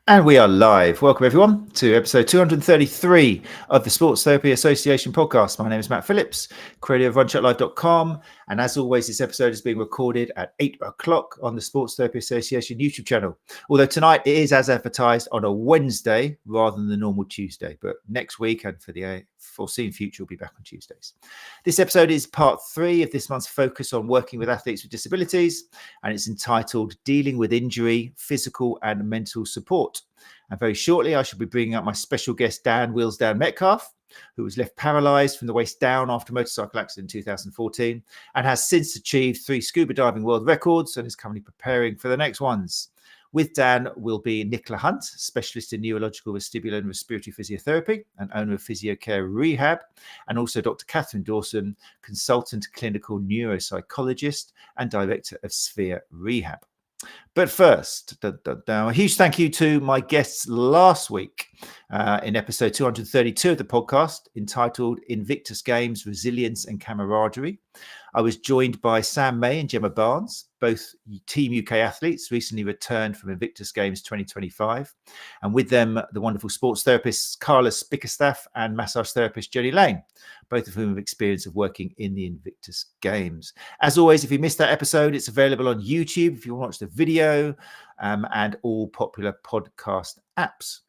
And we are live. Welcome, everyone, to episode 233 of the Sports Therapy Association podcast. My name is Matt Phillips, creator of RunChatLive.com. And as always, this episode is being recorded at 8 o'clock on the Sports Therapy Association YouTube channel. Although tonight it is as advertised on a Wednesday rather than the normal Tuesday. But next week and for the foreseen future, we'll be back on Tuesdays. This episode is part 3 of this month's focus on working with athletes with disabilities. And it's entitled Dealing with Injury, Physical and Mental Support. And very shortly, I shall be bringing up my special guest, WheelsDan Metcalfe, who was left paralysed from the waist down after a motorcycle accident in 2014 and has since achieved 3 scuba diving world records and is currently preparing for the next ones. With Dan will be Nicola Hunt, specialist in neurological vestibular and respiratory physiotherapy and owner of 𝐃𝐚𝐧, and also Dr Katherine Dawson, consultant clinical neuropsychologist and director of 𝐶VERE Rehab. But first, a huge thank you to my guests last week in episode 232 of the podcast entitled Invictus Games, Resilience and Camaraderie. I was joined by Sam May and Gemma Barnes, both Team UK athletes recently returned from Invictus Games 2025. And with them, the wonderful sports therapists Carlos Bickerstaff and massage therapist Jenny Lane, both of whom have experience of working in the Invictus Games. As always, if you missed that episode, it's available on YouTube if you want to watch the video and all popular podcast apps.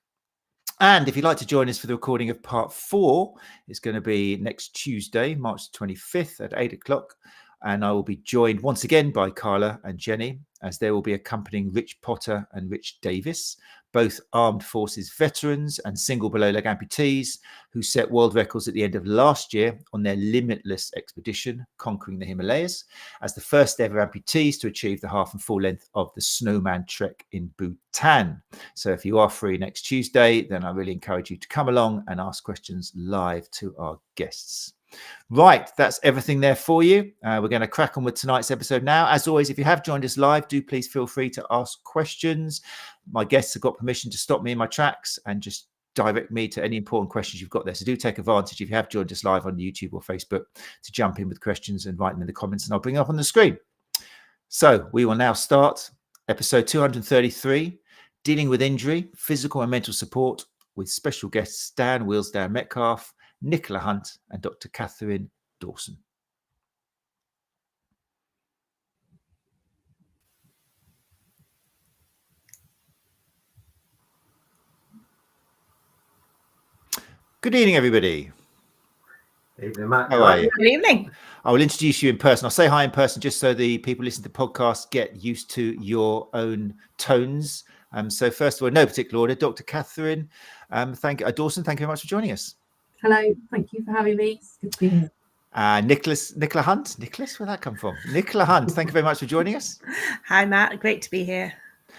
And if you'd like to join us for the recording of part 4, it's going to be next Tuesday, March 25th at 8 o'clock. And I will be joined once again by Carla and Jenny, as they will be accompanying Rich Potter and Rich Davis, both armed forces veterans and single below leg amputees who set world records at the end of last year on their limitless expedition, conquering the Himalayas, as the first ever amputees to achieve the half and full length of the Snowman Trek in Bhutan. So if you are free next Tuesday, then I really encourage you to come along and ask questions live to our guests. Right, that's everything there for you. We're going to crack on with tonight's episode now. As always, if you have joined us live, do please feel free to ask questions. My guests have got permission to stop me in my tracks and just direct me to any important questions you've got there. So do take advantage, if you have joined us live on YouTube or Facebook, to jump in with questions and write them in the comments, and I'll bring them up on the screen. So we will now start episode 233, Dealing with Injury, Physical and Mental Support, with special guests WheelsDan Metcalfe, Nicola Hunt and Dr Katherine Dawson. Good evening, everybody. Evening, Matt. How are you? Good evening. I will introduce you in person. I'll say hi in person just so the people listening to the podcast get used to your own tones. So first of all, in no particular order, Dr Katherine Dawson, thank you very much for joining us. Hello, thank you for having me. It's good to be here. Nicola Hunt. Nicholas, where'd that come from? Nicola Hunt, thank you very much for joining us. Hi, Matt. Great to be here.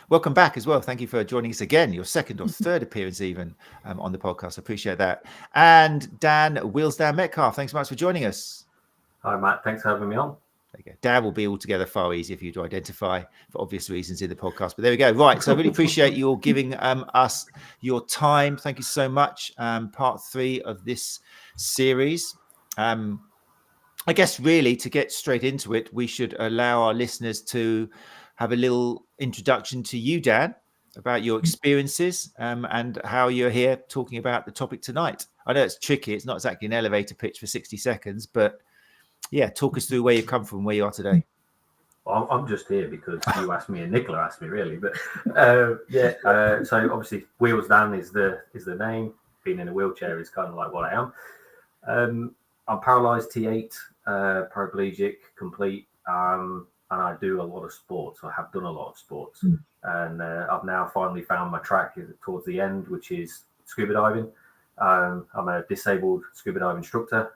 Welcome back as well. Thank you for joining us again, your second or third appearance even on the podcast. I appreciate that. And WheelsDan Metcalfe, thanks so much for joining us. Hi, Matt. Thanks for having me on. There you go. Dan will be altogether far easier for you to identify for obvious reasons in the podcast. But there we go. Right. So I really appreciate you all giving us your time. Thank you so much. Part 3 of this series. I guess really to get straight into it, we should allow our listeners to have a little introduction to you, Dan, about your experiences and how you're here talking about the topic tonight. I know it's tricky. It's not exactly an elevator pitch for 60 seconds, but yeah, talk us through where you've come from, where you are today. Well, I'm just here because you asked me and Nicola asked me, really. But so obviously WheelsDan is the name. Being in a wheelchair is kind of like what I am. I'm paralysed T8, paraplegic, complete, and I do a lot of sports. I have done a lot of sports, and I've now finally found my track towards the end, which is scuba diving. I'm a disabled scuba dive instructor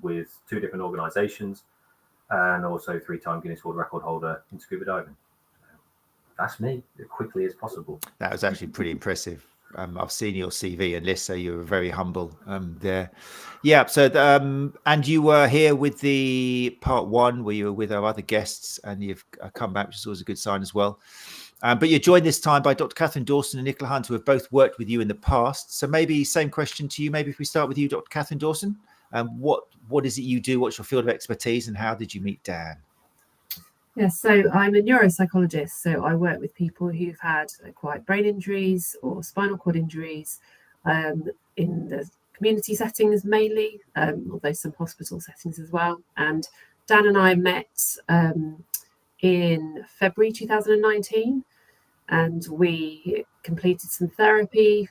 with 2 different organisations, and also 3-time Guinness World Record holder in scuba diving. That's me, as quickly as possible. That was actually pretty impressive. I've seen your CV and list, so you were very humble there. Yeah. So, and you were here with the part 1 where you were with our other guests, and you've come back, which is always a good sign as well. But you're joined this time by Dr Katherine Dawson and Nicola Hunt, who have both worked with you in the past. So maybe same question to you. Maybe if we start with you, Dr Katherine Dawson. What is it you do? What's your field of expertise, and how did you meet Dan? Yes, so I'm a neuropsychologist. So I work with people who've had acquired brain injuries or spinal cord injuries in the community settings mainly, although some hospital settings as well. And Dan and I met in February 2019, and we completed some therapy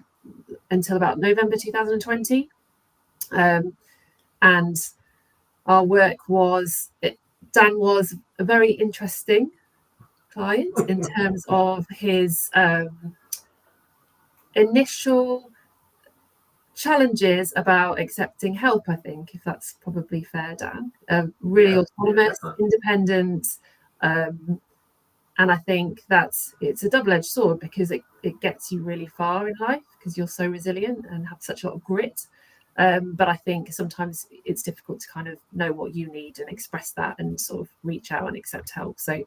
until about November 2020. And our work Dan was a very interesting client in terms of his initial challenges about accepting help, I think, if that's probably fair, Dan. Really autonomous, independent, and I think it's a double-edged sword because it gets you really far in life because you're so resilient and have such a lot of grit. But I think sometimes it's difficult to kind of know what you need and express that and sort of reach out and accept help. So,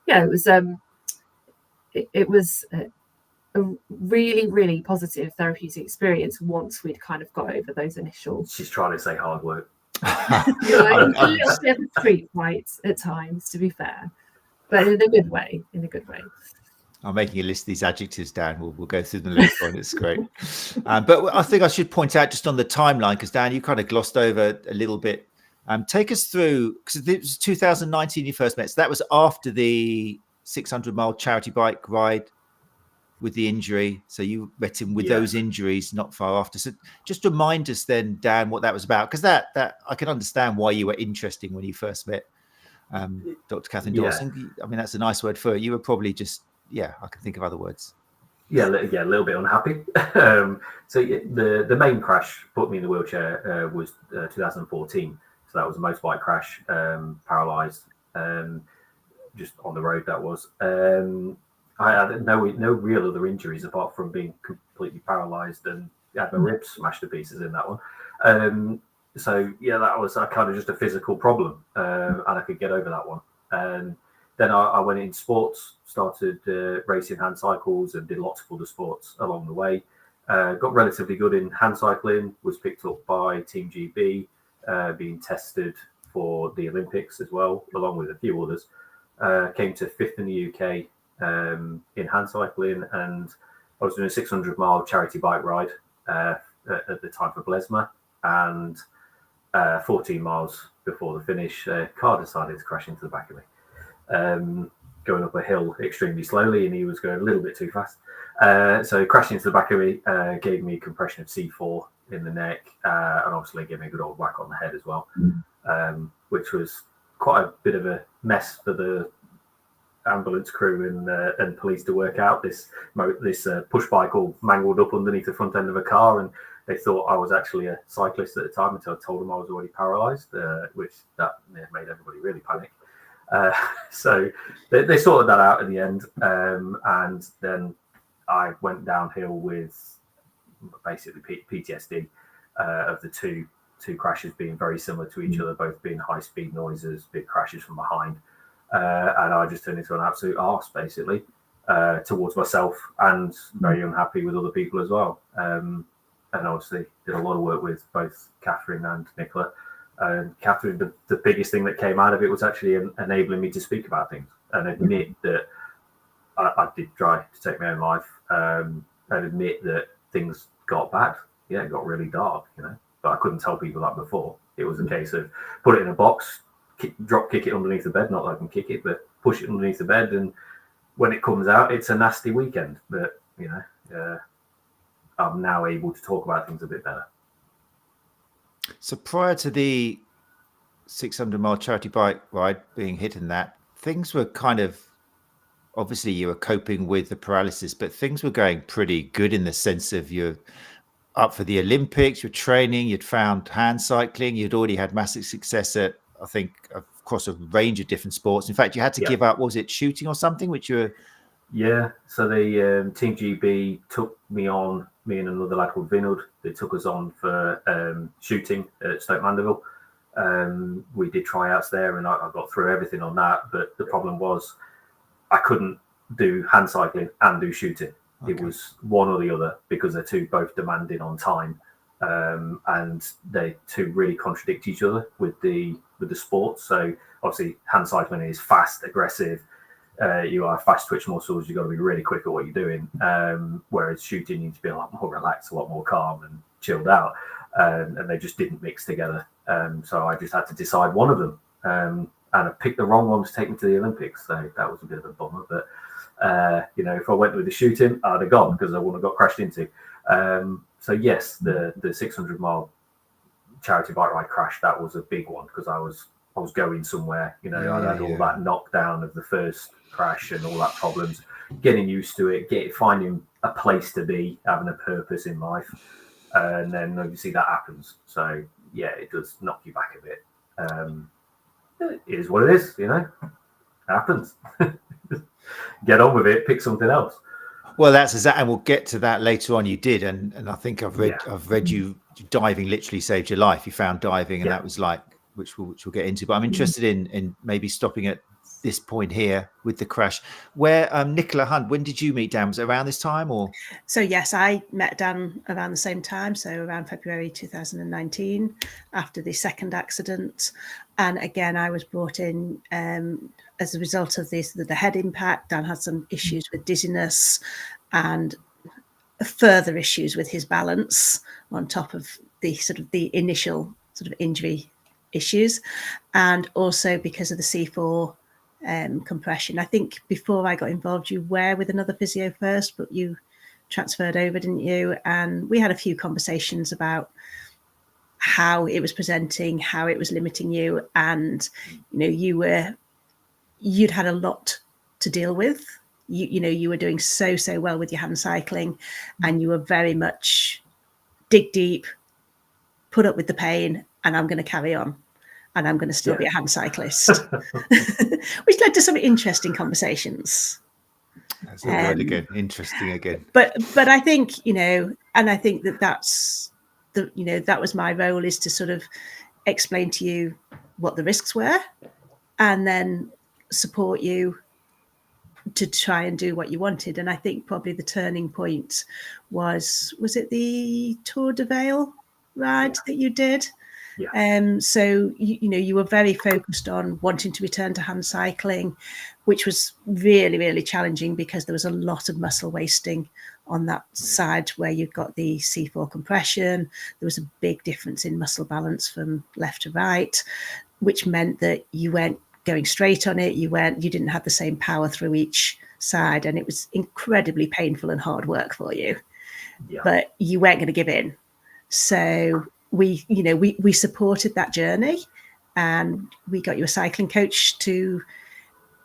yeah, it was a really, really positive therapeutic experience once we'd kind of got over those initial. She's trying to say hard work. A little bit of a street fight at times, to be fair, but in a good way. I'm making a list of these adjectives, Dan. We'll go through them later on. It's great. But I think I should point out just on the timeline, because Dan, you kind of glossed over a little bit. Take us through, because it was 2019 you first met. So that was after the 600-mile charity bike ride with the injury. So you met him with those injuries not far after. So just remind us then, Dan, what that was about, because that I can understand why you were interesting when you first met Dr. Katherine Dawson. I mean, that's a nice word for it. You were probably just, I can think of other words. A little bit unhappy. So the main crash put me in the wheelchair was 2014. So that was a motorbike crash, paralysed, just on the road. That was. I had no real other injuries apart from being completely paralysed, and had my ribs smashed to pieces in that one. So that was kind of just a physical problem, and I could get over that one. And then I went into sports, started racing hand cycles, and did lots of other sports along the way. Got relatively good in hand cycling, was picked up by Team GB, being tested for the Olympics as well, along with a few others. Came to 5th in the UK in hand cycling, and I was doing a 600-mile charity bike ride at the time for 𝐝𝐵LESMA, and 14 miles before the finish, a car decided to crash into the back of me. Going up a hill extremely slowly, and he was going a little bit too fast. So crashing into the back of me gave me a compression of C4 in the neck, and obviously gave me a good old whack on the head as well, which was quite a bit of a mess for the ambulance crew and police to work out. This push bike all mangled up underneath the front end of a car, and they thought I was actually a cyclist at the time until I told them I was already paralysed, which that made everybody really panic. So they sorted that out in the end, and then I went downhill with basically PTSD of the two crashes being very similar to each other, both being high-speed noises, big crashes from behind, and I just turned into an absolute arse basically towards myself, and very unhappy with other people as well. And obviously did a lot of work with both Katherine and Nicola. And Katherine, the biggest thing that came out of it was actually enabling me to speak about things and admit that I did try to take my own life, and admit that things got bad. Yeah, it got really dark, but I couldn't tell people that before. It was a case of put it in a box, drop kick it underneath the bed, not that I can kick it, but push it underneath the bed, and when it comes out, it's a nasty weekend. But, I'm now able to talk about things a bit better. So prior to the 600-mile charity bike ride being hit in that, things were kind of, obviously you were coping with the paralysis, but things were going pretty good in the sense of you're up for the Olympics, you're training, you'd found hand cycling, you'd already had massive success at, I think, across a range of different sports. In fact, you had to give up, what was it, shooting or something, which you were... Yeah, so the Team GB took me on, me and another lad called Vinod. They took us on for shooting at Stoke Mandeville. We did tryouts there, and I got through everything on that. But the problem was I couldn't do hand cycling and do shooting. Okay. It was one or the other because they're both demanding on time. and they two really contradict each other with the sports. So obviously, hand cycling is fast, aggressive. You are fast twitch muscles. You've got to be really quick at what you're doing. Whereas shooting, you need to be a lot more relaxed, a lot more calm and chilled out. And they just didn't mix together. So I just had to decide one of them. And I picked the wrong one to take me to the Olympics. So that was a bit of a bummer. But, if I went with the shooting, I'd have gone because I wouldn't have got crashed into. So yes, the 600-mile charity bike ride crash, that was a big one because I was going somewhere. I had all that knockdown of the first crash and all that problems, getting used to it, finding a place to be, having a purpose in life. And then obviously that happens. So yeah, it does knock you back a bit. It is what it is, It happens. Get on with it, pick something else. Well, that's exactly, and we'll get to that later on. You did, and I think I've read you diving literally saved your life. You found diving, and that was like, which we'll get into. But I'm interested in maybe stopping at this point here with the crash. Where Nicola Hunt, when did you meet Dan? Was it around this time or? So yes, I met Dan around the same time. So around February 2019, after the second accident. And again, I was brought in as a result of the head impact. Dan had some issues with dizziness and further issues with his balance on top of the initial injury issues, and also because of the C4 compression. I think before I got involved, you were with another physio first, but you transferred over, didn't you? And we had a few conversations about how it was presenting, how it was limiting you, and you'd had a lot to deal with. You were doing so well with your hand cycling, and you were very much dig deep, put up with the pain, and I'm going to carry on, and I'm going to still be a hand cyclist, which led to some interesting conversations. That's good again, interesting again. But I think and I think that's that was my role, is to sort of explain to you what the risks were, and then support you to try and do what you wanted. And I think probably the turning point was it the Tour de Vale ride that you did? Yeah. So you were very focused on wanting to return to hand cycling, which was really, really challenging because there was a lot of muscle wasting on that side where you've got the C4 compression. There was a big difference in muscle balance from left to right, which meant that you weren't going straight on it. You didn't have the same power through each side, and it was incredibly painful and hard work for you. Yeah. But you weren't going to give in. So we supported that journey, and we got you a cycling coach to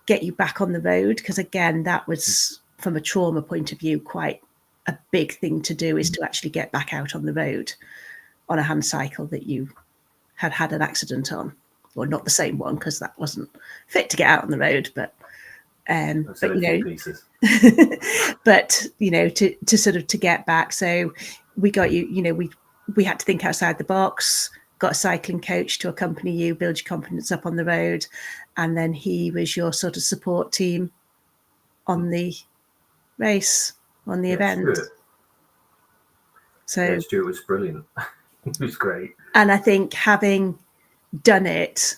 get you back on the road, because again, that was, from a trauma point of view, quite a big thing to do, is to actually get back out on the road on a hand cycle that you had an accident on. Well, not the same one, because that wasn't fit to get out on the road, but pieces. But to sort of to get back. So we got you, we had to think outside the box, got a cycling coach to accompany you, build your confidence up on the road, and then he was your sort of support team on the race, on the event. Stuart. So Stuart was brilliant. It was great. And I think having done it,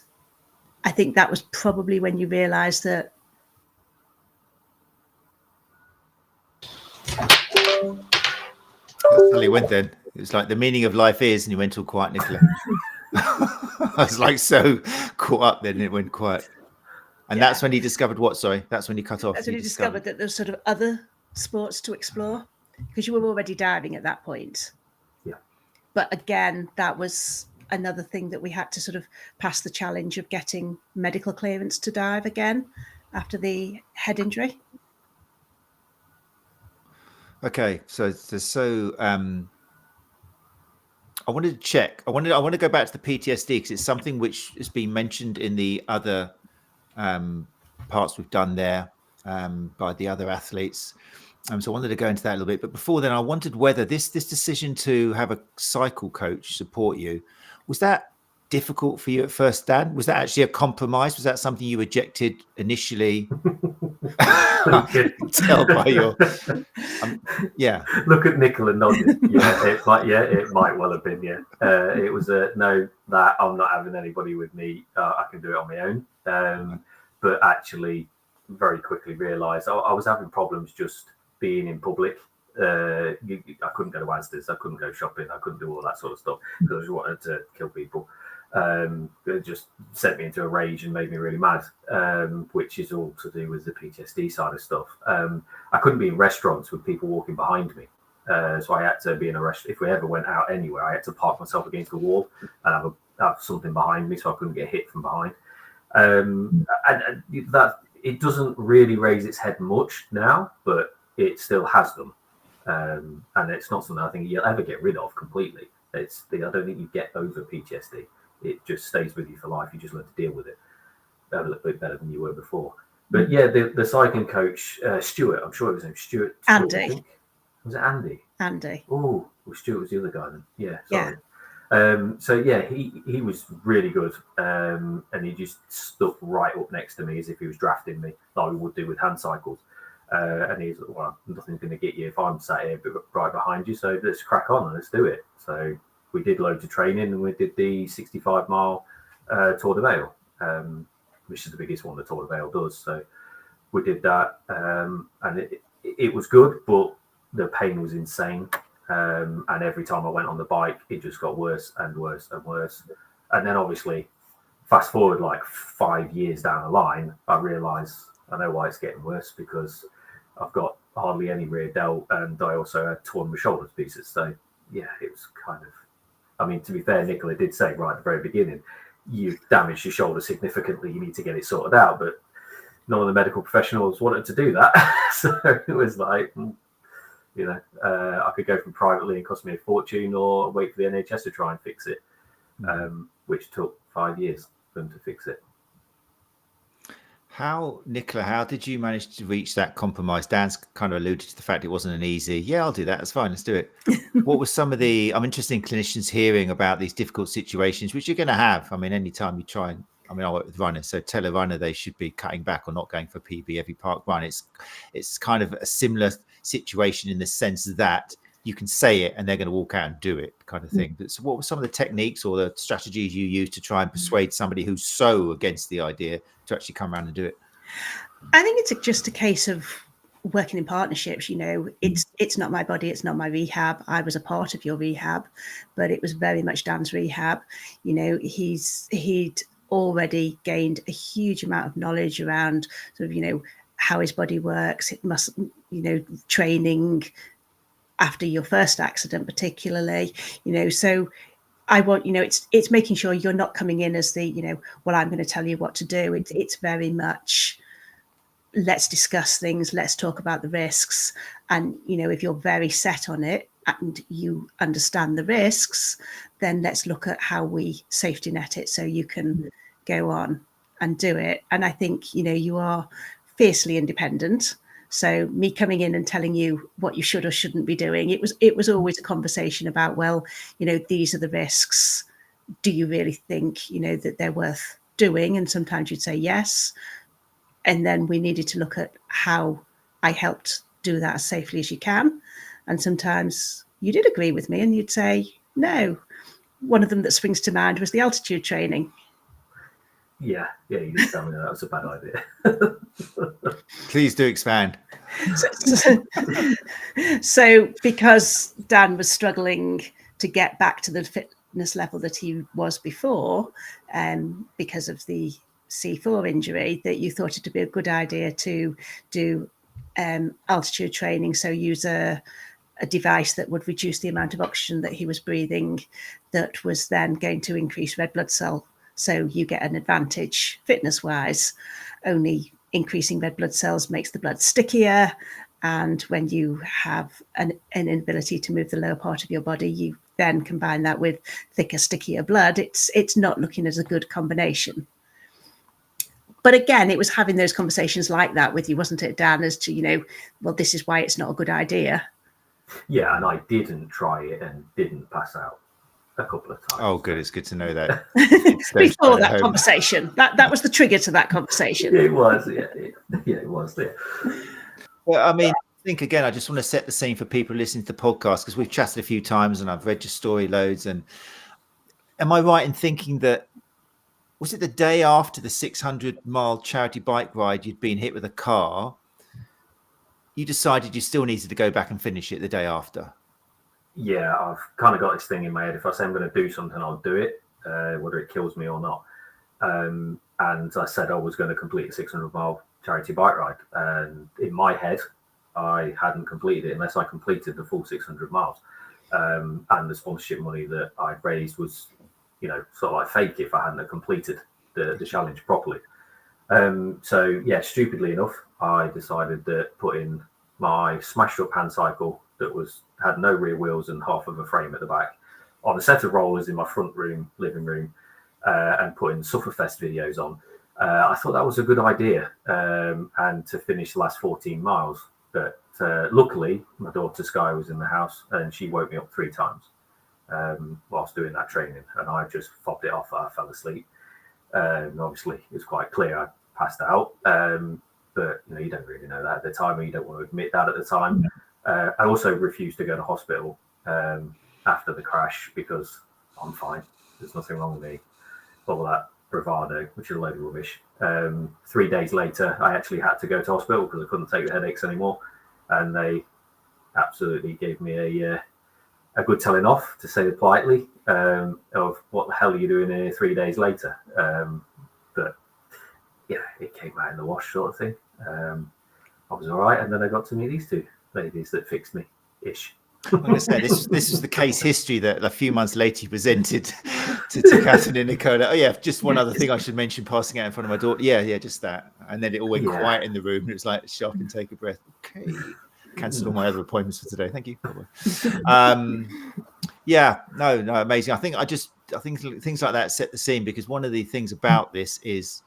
I think that was probably when you realised that That's went then. It was like the meaning of life is, and you went all quiet, Nicola. I was like so caught up then, and it went quiet. And that's when he discovered what? Sorry, that's when he cut off. That's when he discovered that there's sort of other sports to explore, because you were already diving at that point. Yeah. But again, that was another thing that we had to sort of pass the challenge of getting medical clearance to dive again after the head injury. Okay, so I wanted to check. I want to go back to the PTSD, because it's something which has been mentioned in the other parts we've done there by the other athletes. So I wanted to go into that a little bit. But before then, I wondered whether this decision to have a cycle coach support you, was that difficult for you at first, Dan? Was that actually a compromise? Was that something you rejected initially? I can tell by your yeah. Look at Nicola nodding. Yeah, it might well have been. Yeah, it was a no. That I'm not having anybody with me. I can do it on my own. But actually, very quickly realised I was having problems just being in public. I couldn't go to Asda's, I couldn't go shopping, I couldn't do all that sort of stuff because I just wanted to kill people. It just sent me into a rage and made me really mad, which is all to do with the PTSD side of stuff. I couldn't be in restaurants with people walking behind me, so I had to be in a restaurant. If we ever went out anywhere, I had to park myself against the wall and have something behind me so I couldn't get hit from behind. And that it doesn't really raise its head much now, but it still has them. And it's not something I think you'll ever get rid of completely. I don't think you get over PTSD. It just stays with you for life. You just learn to deal with it a little bit better than you were before. But yeah, the cycling coach, Stuart, I'm sure it was him, Stuart. Andy. Was it Andy? Andy. Oh, well, Stuart was the other guy then. Yeah, sorry. Yeah. So yeah, he was really good, and he just stuck right up next to me as if he was drafting me, like we would do with hand cycles. And he's like, well, nothing's going to get you if I'm sat here right behind you, so let's crack on and let's do it. So we did loads of training, and we did the 65-mile Tour de Vale, which is the biggest one the Tour de Vale does. So we did that, and it was good, but the pain was insane. And every time I went on the bike, it just got worse and worse and worse. And then obviously, fast forward like 5 years down the line, I realised I know why it's getting worse, because I've got hardly any rear delt, and I also had torn my shoulder to pieces. So yeah, it was kind of, I mean, to be fair, Nicola did say right at the very beginning, you've damaged your shoulder significantly, you need to get it sorted out. But none of the medical professionals wanted to do that. So it was like, you know, I could go from privately and cost me a fortune, or wait for the NHS to try and fix it, which took 5 years for them to fix it. Nicola, how did you manage to reach that compromise? Dan's kind of alluded to the fact it wasn't an easy, yeah, I'll do that, that's fine, let's do it. What was some of the, I'm interested in clinicians hearing about these difficult situations, which you're going to have. I mean, anytime you try and, I mean, I work with runners, so tell a runner they should be cutting back or not going for PB every park run. It's kind of a similar situation in the sense that you can say it and they're going to walk out and do it, kind of thing. But so what were some of the techniques or the strategies you used to try and persuade somebody who's so against the idea to actually come around and do it? I think it's just a case of working in partnerships. You know, it's not my body, it's not my rehab. I was a part of your rehab, but it was very much Dan's rehab. You know, he'd already gained a huge amount of knowledge around sort of, you know, how his body works. It must, you know, training after your first accident, particularly, you know, so I want, you know, it's making sure you're not coming in as the, you know, well, I'm going to tell you what to do. It's very much, let's discuss things, let's talk about the risks. And, you know, if you're very set on it and you understand the risks, then let's look at how we safety net it so you can go on and do it. And I think, you know, you are fiercely independent. So me coming in and telling you what you should or shouldn't be doing, it was always a conversation about, well, you know, these are the risks. Do you really think, you know, that they're worth doing? And sometimes you'd say yes. And then we needed to look at how I helped do that as safely as you can. And sometimes you did agree with me and you'd say, no. One of them that springs to mind was the altitude training. Yeah, you did tell me that was a bad idea. Please do expand. So because Dan was struggling to get back to the fitness level that he was before, because of the C4 injury, that you thought it would be a good idea to do altitude training. So use a device that would reduce the amount of oxygen that he was breathing, that was then going to increase red blood cell. So you get an advantage fitness-wise. Only increasing red blood cells makes the blood stickier. And when you have an inability to move the lower part of your body, you then combine that with thicker, stickier blood. It's not looking as a good combination. But again, it was having those conversations like that with you, wasn't it, Dan, as to, you know, well, this is why it's not a good idea. Yeah, and I didn't try it and didn't pass out a couple of times. Oh, good. It's good to know that. Before that conversation, that was the trigger to that conversation. It was, yeah. It was there. Well, I mean, I think again, I just want to set the scene for people listening to the podcast, because we've chatted a few times and I've read your story loads. And am I right in thinking that, was it the day after the 600-mile charity bike ride, you'd been hit with a car? You decided you still needed to go back and finish it the day after. Yeah, I've kind of got this thing in my head. If I say I'm going to do something, I'll do it, whether it kills me or not. And I said I was going to complete a 600-mile charity bike ride. And in my head, I hadn't completed it unless I completed the full 600 miles. And the sponsorship money that I raised was, sort of like fake if I hadn't completed the challenge properly. So yeah, stupidly enough, I decided that putting my smashed up hand cycle that had no rear wheels and half of a frame at the back on a set of rollers in my front living room, and putting Sufferfest videos on, I thought that was a good idea, and to finish the last 14 miles. But luckily, my daughter Sky was in the house and she woke me up 3 times whilst doing that training, and I just fobbed it off. I fell asleep. Obviously, it was quite clear I passed out, but you don't really know that at the time, or you don't want to admit that at the time. I also refused to go to hospital after the crash because I'm fine. There's nothing wrong with me. All that bravado, which is a load of rubbish. 3 days later, I actually had to go to hospital because I couldn't take the headaches anymore, and they absolutely gave me a good telling off, to say it politely, of what the hell are you doing here 3 days later. But yeah, it came out in the wash, sort of thing. I was all right, and then I got to meet these 2 ladies that fixed me ish. I'm going to say this is the case history that a few months later you presented to Katherine and Nicola. Oh yeah, just one other thing I should mention, passing out in front of my daughter. Yeah, just that. And then it all went quiet in the room, and it was like, stop and take a breath. Okay, cancel all my other appointments for today. Thank you. No, amazing. I think things like that set the scene, because one of the things about this is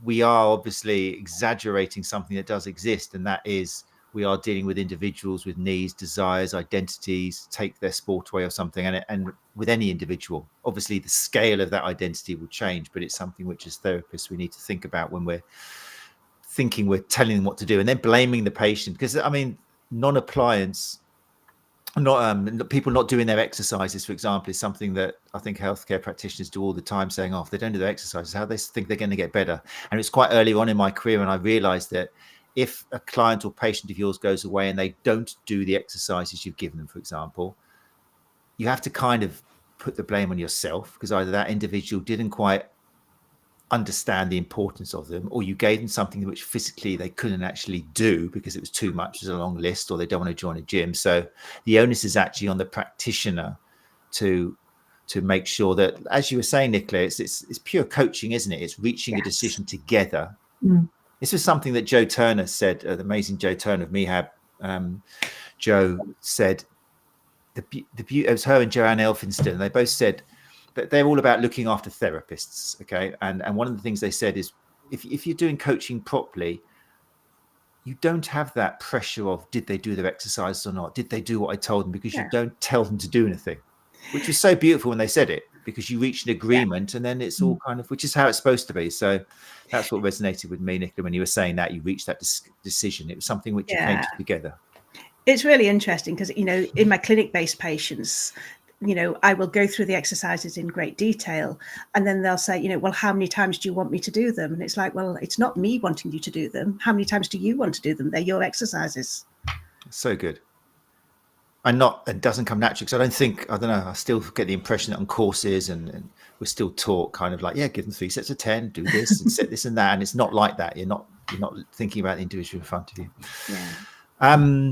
we are obviously exaggerating something that does exist, and that is, we are dealing with individuals with needs, desires, identities, take their sport away or something. And with any individual, obviously the scale of that identity will change, but it's something which as therapists we need to think about when we're thinking we're telling them what to do, and then blaming the patient. Because I mean, non-appliance, people not doing their exercises, for example, is something that I think healthcare practitioners do all the time, saying, if they don't do their exercises, how they think they're going to get better. And it's quite early on in my career, and I realized that if a client or patient of yours goes away and they don't do the exercises you've given them, for example, you have to kind of put the blame on yourself, because either that individual didn't quite understand the importance of them, or you gave them something which physically they couldn't actually do because it was too much, as a long list, or they don't want to join a gym. So the onus is actually on the practitioner to make sure that, as you were saying, Nicola, it's pure coaching, isn't it? It's reaching a decision together. This was something that Joe Turner said, the amazing Joe Turner of MEHAB. Joe said, it was her and Joanne Elphinston. They both said that they're all about looking after therapists. Okay. And one of the things they said is, if you're doing coaching properly, you don't have that pressure of, did they do their exercises or not? Did they do what I told them? Because you don't tell them to do anything, which was so beautiful when they said it, because you reach an agreement and then it's all kind of, which is how it's supposed to be. So that's what resonated with me, Nicola, when you were saying that you reached that decision. It was something which you came to together. It's really interesting because, in my clinic-based patients, I will go through the exercises in great detail, and then they'll say, well, how many times do you want me to do them? And it's like, well, it's not me wanting you to do them. How many times do you want to do them? They're your exercises. So good. And it doesn't come naturally, because I don't know, I still get the impression that on courses and we're still taught kind of like, give them 3 sets of 10, do this and set this and that. And it's not like that. You're not thinking about the individual in front of you. Yeah.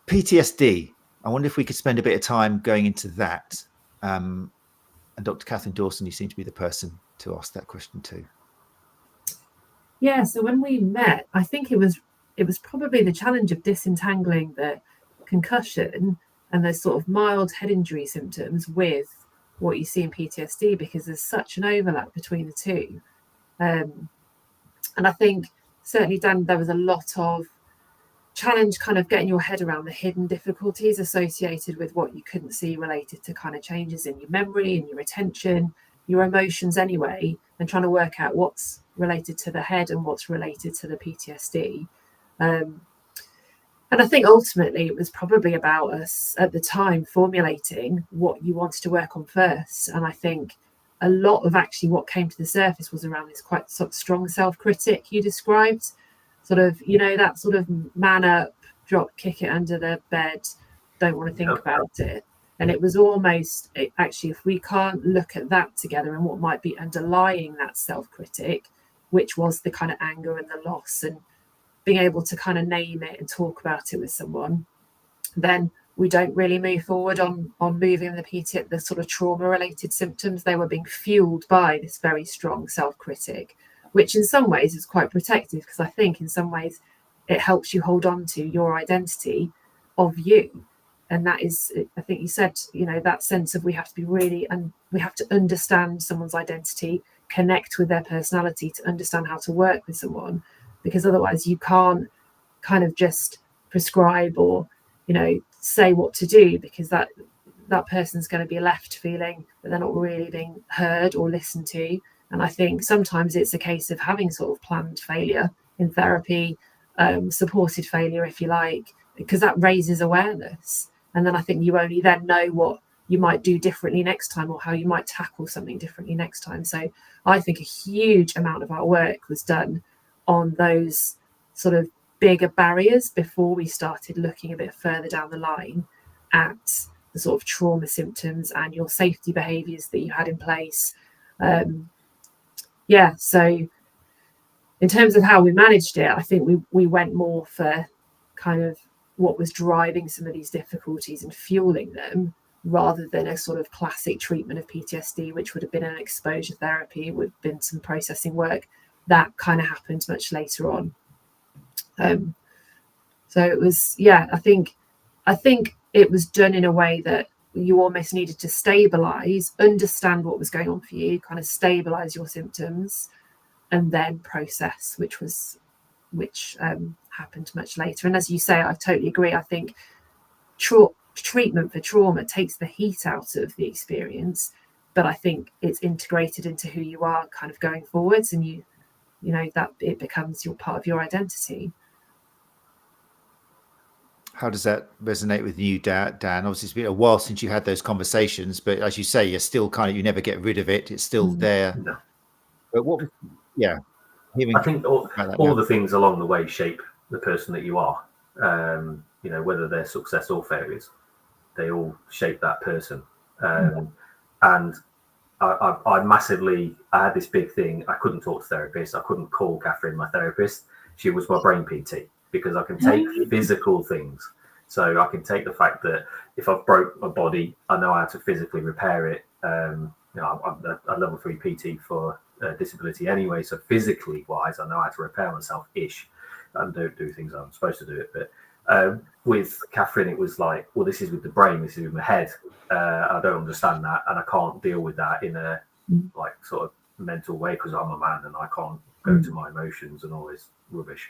PTSD. I wonder if we could spend a bit of time going into that. And Dr. Katherine Dawson, you seem to be the person to ask that question too. Yeah, so when we met, I think it was probably the challenge of disentangling the concussion and those sort of mild head injury symptoms with what you see in PTSD, because there's such an overlap between the two. And I think certainly, Dan, there was a lot of challenge kind of getting your head around the hidden difficulties associated with what you couldn't see, related to kind of changes in your memory and your attention, your emotions anyway, and trying to work out what's related to the head and what's related to the PTSD. And I think ultimately it was probably about us at the time formulating what you wanted to work on first. And I think a lot of actually what came to the surface was around this quite sort of strong self-critic you described, sort of, that sort of man up, kick it under the bed, don't want to think about it. And it was almost, actually, if we can't look at that together and what might be underlying that self-critic, which was the kind of anger and the loss, and being able to kind of name it and talk about it with someone, then we don't really move forward on moving the sort of trauma-related symptoms. They were being fueled by this very strong self-critic, which in some ways is quite protective, because I think in some ways it helps you hold on to your identity of you. And that is, I think you said, that sense of we have to be really, and we have to understand someone's identity, connect with their personality to understand how to work with someone, because otherwise you can't kind of just prescribe or, say what to do, because that person's going to be left feeling that they're not really being heard or listened to. And I think sometimes it's a case of having sort of planned failure in therapy, supported failure, if you like, because that raises awareness. And then I think you only then know what you might do differently next time, or how you might tackle something differently next time. So I think a huge amount of our work was done on those sort of bigger barriers before we started looking a bit further down the line at the sort of trauma symptoms and your safety behaviours that you had in place. So in terms of how we managed it, I think we went more for kind of what was driving some of these difficulties and fueling them, rather than a sort of classic treatment of PTSD, which would have been an exposure therapy, would have been some processing work. That kind of happened much later on. So it was, I think it was done in a way that you almost needed to stabilize, understand what was going on for you, kind of stabilize your symptoms, and then process, which happened much later. And as you say, I totally agree. I think treatment for trauma takes the heat out of the experience, but I think it's integrated into who you are kind of going forwards, and you that it becomes your part of your identity. How does that resonate with you, Dan? Obviously, it's been a while since you had those conversations, but as you say, you're still you never get rid of it. It's still there. No. But I think all the things along the way shape the person that you are. Whether they're success or failures, they all shape that person. And I had this big thing. I couldn't talk to therapists. I couldn't call Katherine my therapist. She was my brain PT, because I can take physical things. So I can take the fact that if I've broke my body, I know how to physically repair it. I'm a level 3 PT for disability anyway. So physically wise, I know how to repair myself-ish, and don't do things I'm supposed to do it. But with Katherine, it was like, well, this is with the brain, this is with my head. I don't understand that, and I can't deal with that in a sort of mental way, because I'm a man and I can't go to my emotions and all this rubbish.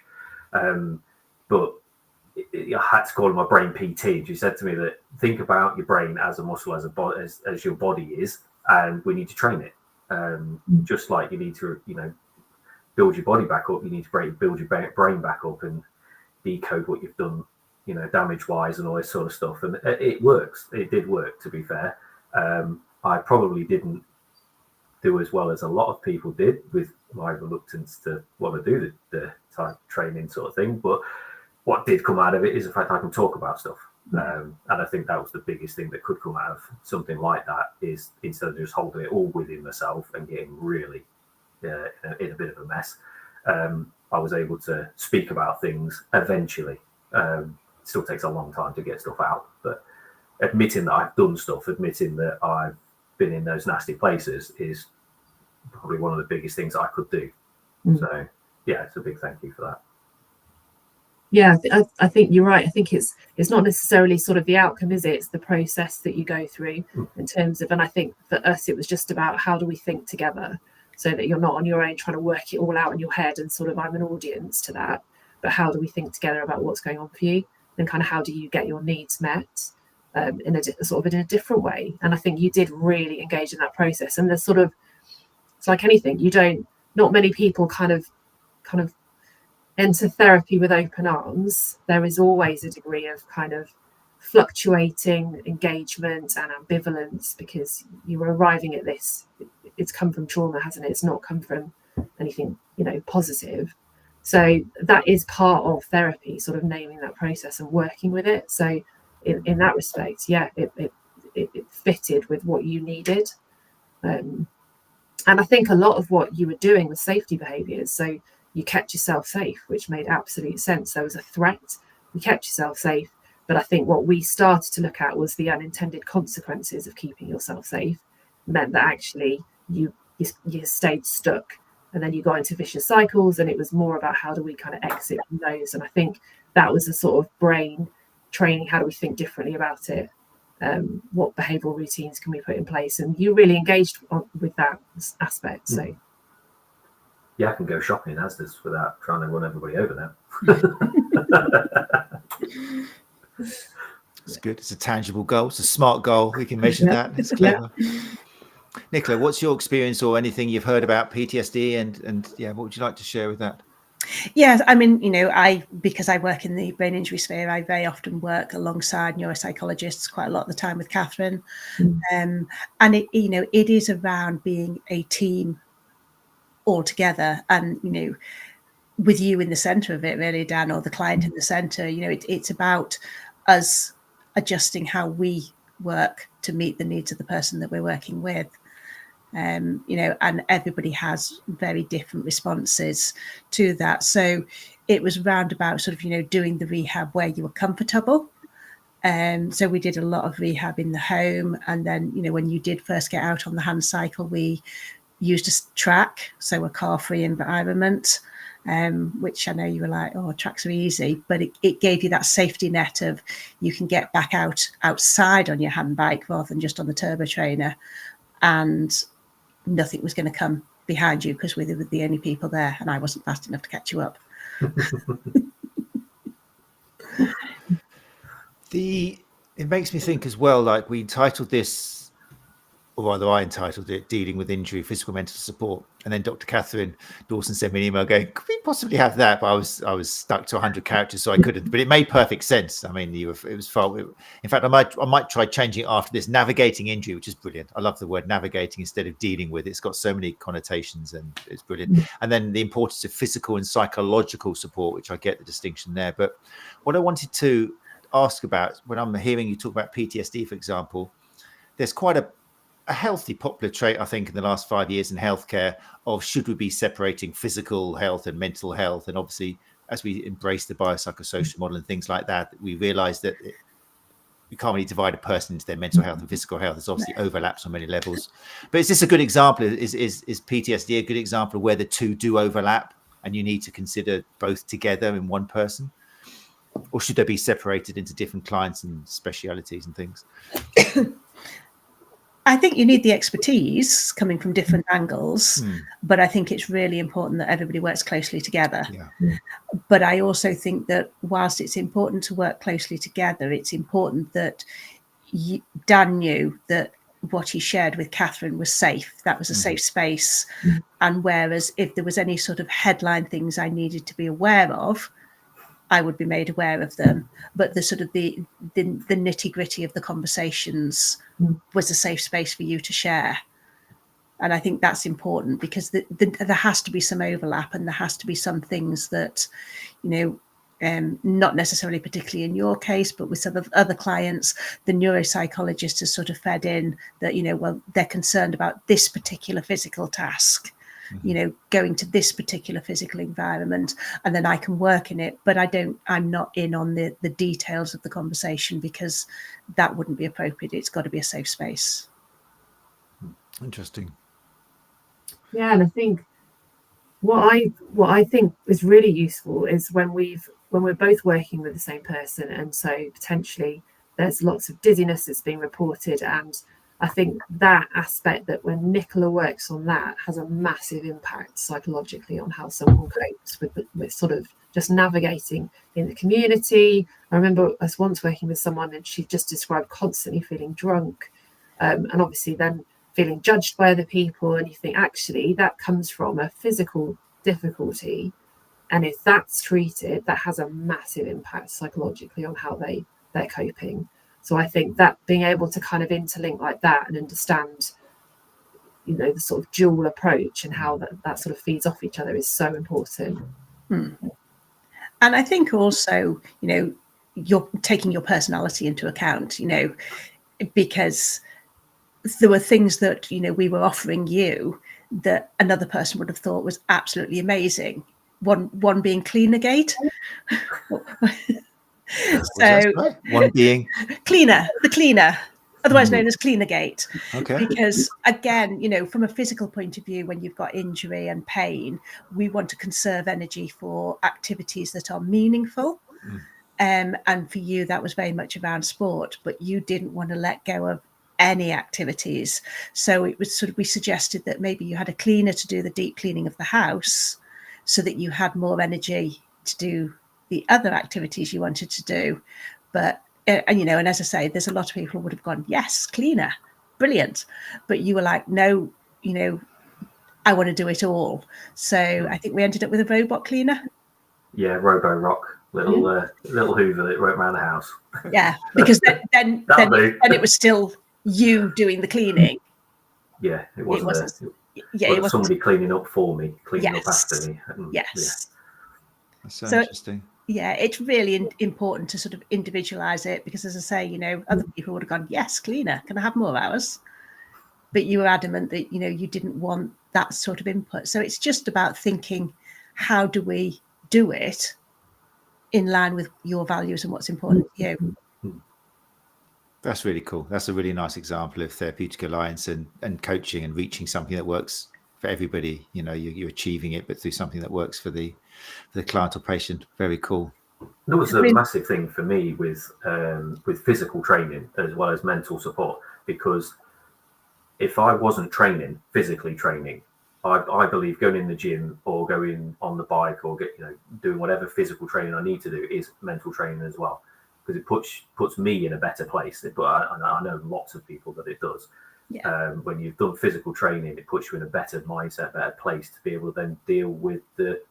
But I had to call her my brain PT. She said to me that think about your brain as a muscle, as your body is, and we need to train it. Just like you need to, build your body back up, you need to build your brain back up and decode what you've done, damage-wise and all this sort of stuff. And it works. It did work, to be fair. I probably didn't do as well as a lot of people did with my reluctance to want to do the type training sort of thing. But what did come out of it is the fact I can talk about stuff. And I think that was the biggest thing that could come out of something like that, is instead of just holding it all within myself and getting really in a bit of a mess, I was able to speak about things eventually. It still takes a long time to get stuff out, but admitting that I've done stuff, admitting that I've been in those nasty places is probably one of the biggest things I could do. So it's a big thank you for that. Yeah, I think you're right. I think it's not necessarily sort of the outcome, is it? It's the process that you go through in terms of, and I think for us, it was just about how do we think together so that you're not on your own trying to work it all out in your head and sort of I'm an audience to that, but how do we think together about what's going on for you, and kind of how do you get your needs met in a different way. And I think you did really engage in that process. And there's sort of, it's like anything, not many people kind of enter therapy with open arms, there is always a degree of kind of fluctuating engagement and ambivalence, because you were arriving at this, it's come from trauma, hasn't it? It's not come from anything, positive. So that is part of therapy, sort of naming that process and working with it. So in that respect, yeah, it fitted with what you needed. And I think a lot of what you were doing was safety behaviours. So you kept yourself safe, which made absolute sense. There was a threat, you kept yourself safe. But I think what we started to look at was the unintended consequences of keeping yourself safe. Meant that actually you stayed stuck, and then you got into vicious cycles, and it was more about how do we kind of exit from those. And I think that was a sort of brain training. How do we think differently about it? What behavioural routines can we put in place? And you really engaged with that aspect. So yeah, I can go shopping in Asda's without trying to run everybody over now. It's good. It's a tangible goal. It's a smart goal. We can measure that. It's clever. Nicola, what's your experience or anything you've heard about PTSD and what would you like to share with that? Yes, I mean, because I work in the brain injury sphere, I very often work alongside neuropsychologists quite a lot of the time with Katherine. And it is around being a team all together, and, with you in the center of it, really, Dan, or the client in the center. It's about us adjusting how we work to meet the needs of the person that we're working with. And everybody has very different responses to that. So it was roundabout sort of, doing the rehab where you were comfortable. So we did a lot of rehab in the home. And then, when you did first get out on the hand cycle, we used a track, so a car-free environment, which I know you were like, oh, tracks are easy, but it gave you that safety net of you can get back outside on your hand bike rather than just on the turbo trainer, and nothing was going to come behind you because we were the only people there, and I wasn't fast enough to catch you up. It makes me think as well, like we entitled this, or rather I entitled it, Dealing with Injury, Physical Mental Support. And then Dr. Katherine Dawson sent me an email going, could we possibly have that? But I was stuck to 100 characters, so I couldn't. But it made perfect sense. I mean, it was far. In fact, I might try changing it after this. Navigating injury, which is brilliant. I love the word navigating instead of dealing with. It's got so many connotations, and it's brilliant. And then the importance of physical and psychological support, which I get the distinction there. But what I wanted to ask about, when I'm hearing you talk about PTSD, for example, there's quite a healthy popular trait, I think, in the last 5 years in healthcare of should we be separating physical health and mental health? And obviously, as we embrace the biopsychosocial model and things like that, we realize that we can't really divide a person into their mental health and physical health. There's obviously overlaps on many levels. But is this a good example? Is PTSD a good example of where the two do overlap and you need to consider both together in one person? Or should they be separated into different clients and specialities and things? I think you need the expertise coming from different angles, but I think it's really important that everybody works closely together. Yeah. But I also think that whilst it's important to work closely together, it's important that Dan knew that what he shared with Katherine was safe. That was a safe space. And whereas if there was any sort of headline things I needed to be aware of, I would be made aware of them. But the sort of the nitty gritty of the conversations was a safe space for you to share. And I think that's important because there has to be some overlap, and there has to be some things that, not necessarily particularly in your case, but with some of other clients, the neuropsychologist has sort of fed in that, well, they're concerned about this particular physical task. Going to this particular physical environment, and then I can work in it, but I'm not in on the details of the conversation because that wouldn't be appropriate. It's got to be a safe space. Interesting. Yeah, and I think what I think is really useful is when we're both working with the same person, and so potentially there's lots of dizziness that's being reported, and I think that aspect, that when Nicola works on that, has a massive impact psychologically on how someone copes with sort of just navigating in the community. I remember us once working with someone, and she just described constantly feeling drunk, and obviously then feeling judged by other people. And you think actually that comes from a physical difficulty And if that's treated, that has a massive impact psychologically on how they're coping. So I think that being able to kind of interlink like that and understand, the sort of dual approach and how that sort of feeds off each other is so important. And I think also, you're taking your personality into account, because there were things that, we were offering you that another person would have thought was absolutely amazing. One being CleanerGate. So one being the cleaner, otherwise known as CleanerGate. Okay. Because again, from a physical point of view, when you've got injury and pain, we want to conserve energy for activities that are meaningful. And for you, that was very much around sport, but you didn't want to let go of any activities. So it was we suggested that maybe you had a cleaner to do the deep cleaning of the house so that you had more energy to do the other activities you wanted to do. But, and as I say, there's a lot of people who would have gone, yes, cleaner, brilliant. But you were like, no, I want to do it all. So I think we ended up with a robot cleaner. Yeah, Robo-Rock, little Hoover that went around the house. Yeah, because then it was still you doing the cleaning. Yeah, it wasn't it was somebody cleaning up for me, cleaning up after me. Yes. That's so interesting. Yeah, it's really important to sort of individualize it because, as I say, other people would have gone, yes, cleaner, can I have more hours? But you were adamant that, you didn't want that sort of input. So it's just about thinking, how do we do it in line with your values and what's important to you? That's really cool. That's a really nice example of therapeutic alliance and coaching and reaching something that works for everybody. You're achieving it, but through something that works for the client or patient. Very cool. There was a massive thing for me with physical training as well as mental support, because if I wasn't physically training, I believe going in the gym or going on the bike or doing whatever physical training I need to do is mental training as well, because it puts me in a better place. But I know lots of people that it does. Yeah. When you've done physical training, it puts you in a better mindset, better place to be able to then deal with the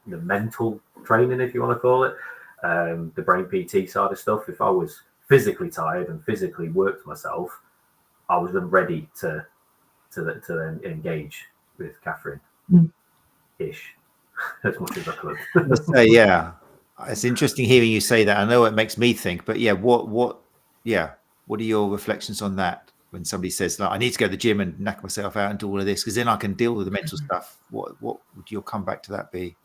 mental training, if you want to call it, the brain PT side of stuff. If I was physically tired and physically worked myself, I was then ready to then engage with Katherine ish as much as I could. Yeah, it's interesting hearing you say that. I know it makes me think, but yeah, what are your reflections on that when somebody says, like, I need to go to the gym and knock myself out and do all of this because then I can deal with the mental stuff? What would your comeback to that be,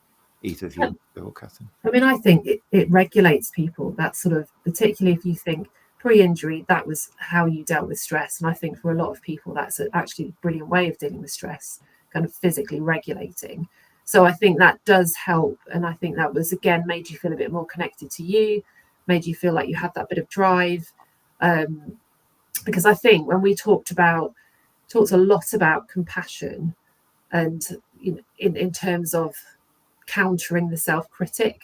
either of you or Katherine? I mean, I think it regulates people. That sort of, particularly if you think pre-injury, that was how you dealt with stress. And I think for a lot of people, that's actually a brilliant way of dealing with stress, kind of physically regulating. So I think that does help. And I think that was, again, made you feel a bit more connected to you, made you feel like you had that bit of drive. Because I think when we talked a lot about compassion and in terms of countering the self-critic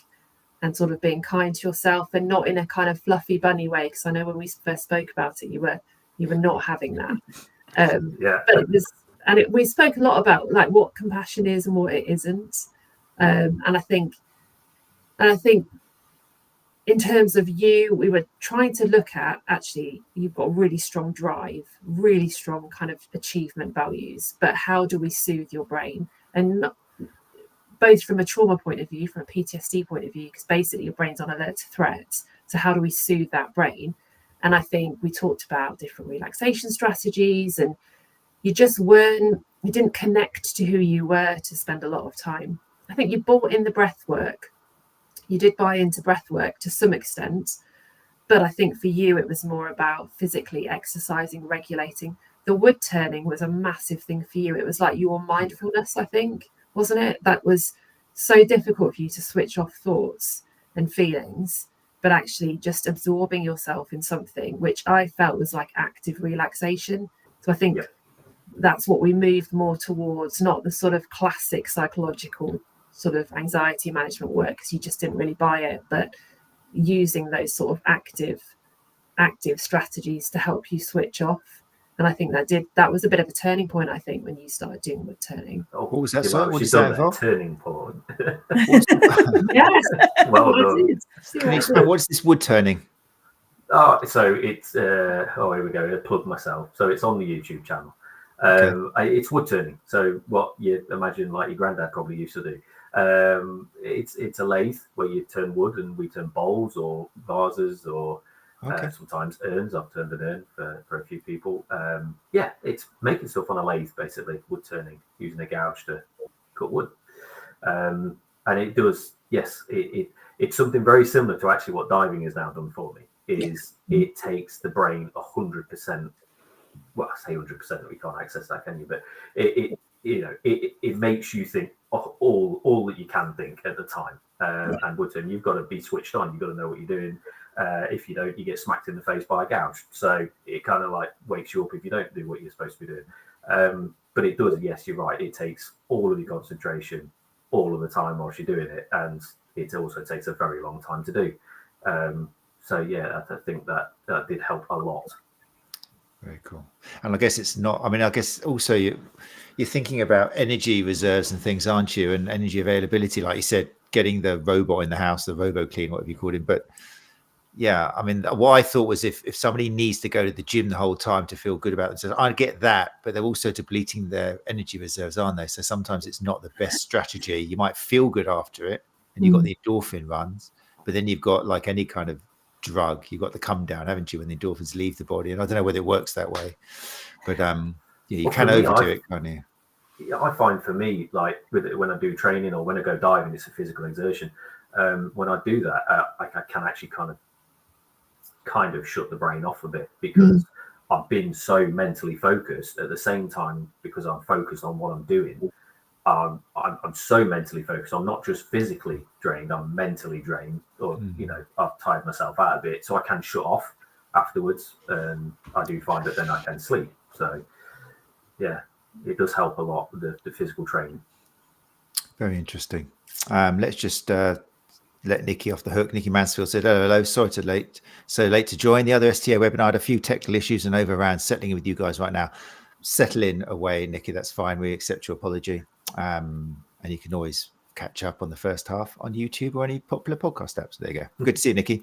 and sort of being kind to yourself, and not in a kind of fluffy bunny way, because I know when we first spoke about it, you were not having that. But we spoke a lot about like what compassion is and what it isn't. And I think in terms of you, we were trying to look at, actually, you've got really strong drive, really strong kind of achievement values, but how do we soothe your brain? And both from a trauma point of view, from a PTSD point of view, because basically your brain's on alert to threats. So how do we soothe that brain? And I think we talked about different relaxation strategies, and you didn't connect to who you were to spend a lot of time. I think you bought in the breath work. You did buy into breath work to some extent, but I think for you, it was more about physically exercising, regulating. The wood turning was a massive thing for you. It was like your mindfulness, I think, wasn't it? That was so difficult for you to switch off thoughts and feelings, but actually just absorbing yourself in something, which I felt was like active relaxation. So I think that's what we moved more towards, not the sort of classic psychological sort of anxiety management work, because you just didn't really buy it, but using those sort of active strategies to help you switch off. And I think that was a bit of a turning point, I think, when you started doing wood turning. Oh, What was that, sir? well, What she's does that done involve? Turning point. Yes. Well Well, I done. did. See Can what you I explain did? what is this wood turning? Oh, so it's here we go. I plugged myself. So it's on the YouTube channel. It's wood turning. So what you imagine, like your granddad probably used to do. It's a lathe where you turn wood, and we turn bowls or vases or sometimes urns. I've turned an urn for a few people. It's making stuff on a lathe, basically wood turning, using a gouge to cut wood. And it does, yes, it's something very similar to actually what diving has now done for me. It takes the brain 100%. Well, I say 100%. We can't access that, can you? But it makes you think of all that you can think at the time. And wood turning, you've got to be switched on. You've got to know what you're doing. If you don't, you get smacked in the face by a gouge. So it kind of like wakes you up if you don't do what you're supposed to be doing. But it does. Yes, you're right. It takes all of your concentration all of the time whilst you're doing it, and it also takes a very long time to do. So yeah, I think that did help a lot. Very cool. And I guess it's not, I mean, I guess also you're thinking about energy reserves and things, aren't you? And energy availability, like you said, getting the robot in the house, the robo clean, whatever you called it. But yeah, I mean, what I thought was if somebody needs to go to the gym the whole time to feel good about themselves, I get that, but they're also depleting their energy reserves, aren't they? So sometimes it's not the best strategy. You might feel good after it, and you've got the endorphin runs, but then you've got, like any kind of drug, you've got the come down, haven't you, when the endorphins leave the body? And I don't know whether it works that way, but you can overdo it, can't you? Yeah, I find for me, like when I do training or when I go diving, it's a physical exertion. When I do that, I can actually kind of shut the brain off a bit, because I've been so mentally focused at the same time, because I'm focused on what I'm doing. I'm so mentally focused. I'm not just physically drained, I'm mentally drained, or I've tired myself out a bit, so I can shut off afterwards. I do find that then I can sleep. So yeah, it does help a lot with the physical training. Very interesting. Let's just let Nikki off the hook. Nikki Mansfield said, hello, sorry so late to join the other STA webinar. I had a few technical issues and overran settling in with you guys right now. Settle in away, Nikki, that's fine. We accept your apology. And you can always catch up on the first half on YouTube or any popular podcast apps. There you go. Good to see you, Nikki.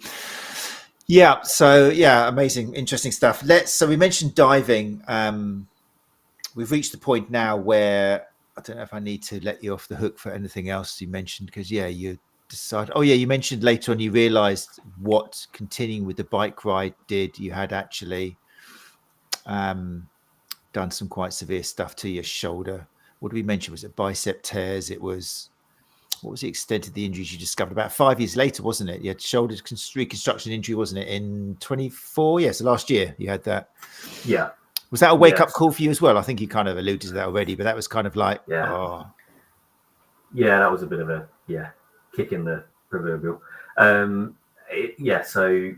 Yeah, so yeah, amazing, interesting stuff. So we mentioned diving. We've reached the point now where I don't know if I need to let you off the hook for anything else you mentioned, because you decide. Oh yeah, you mentioned later on you realized what continuing with the bike ride did. You had actually done some quite severe stuff to your shoulder. What did we mention? Was it bicep tears? What was the extent of the injuries you discovered about 5 years later, wasn't it? You had shoulder reconstruction injury, wasn't it, in 24? Yes, last year you had that. Yeah. Was that a wake-up call for you as well? I think you kind of alluded to that already, but that was kind of like, Yeah, that was a bit of a kick in the proverbial. So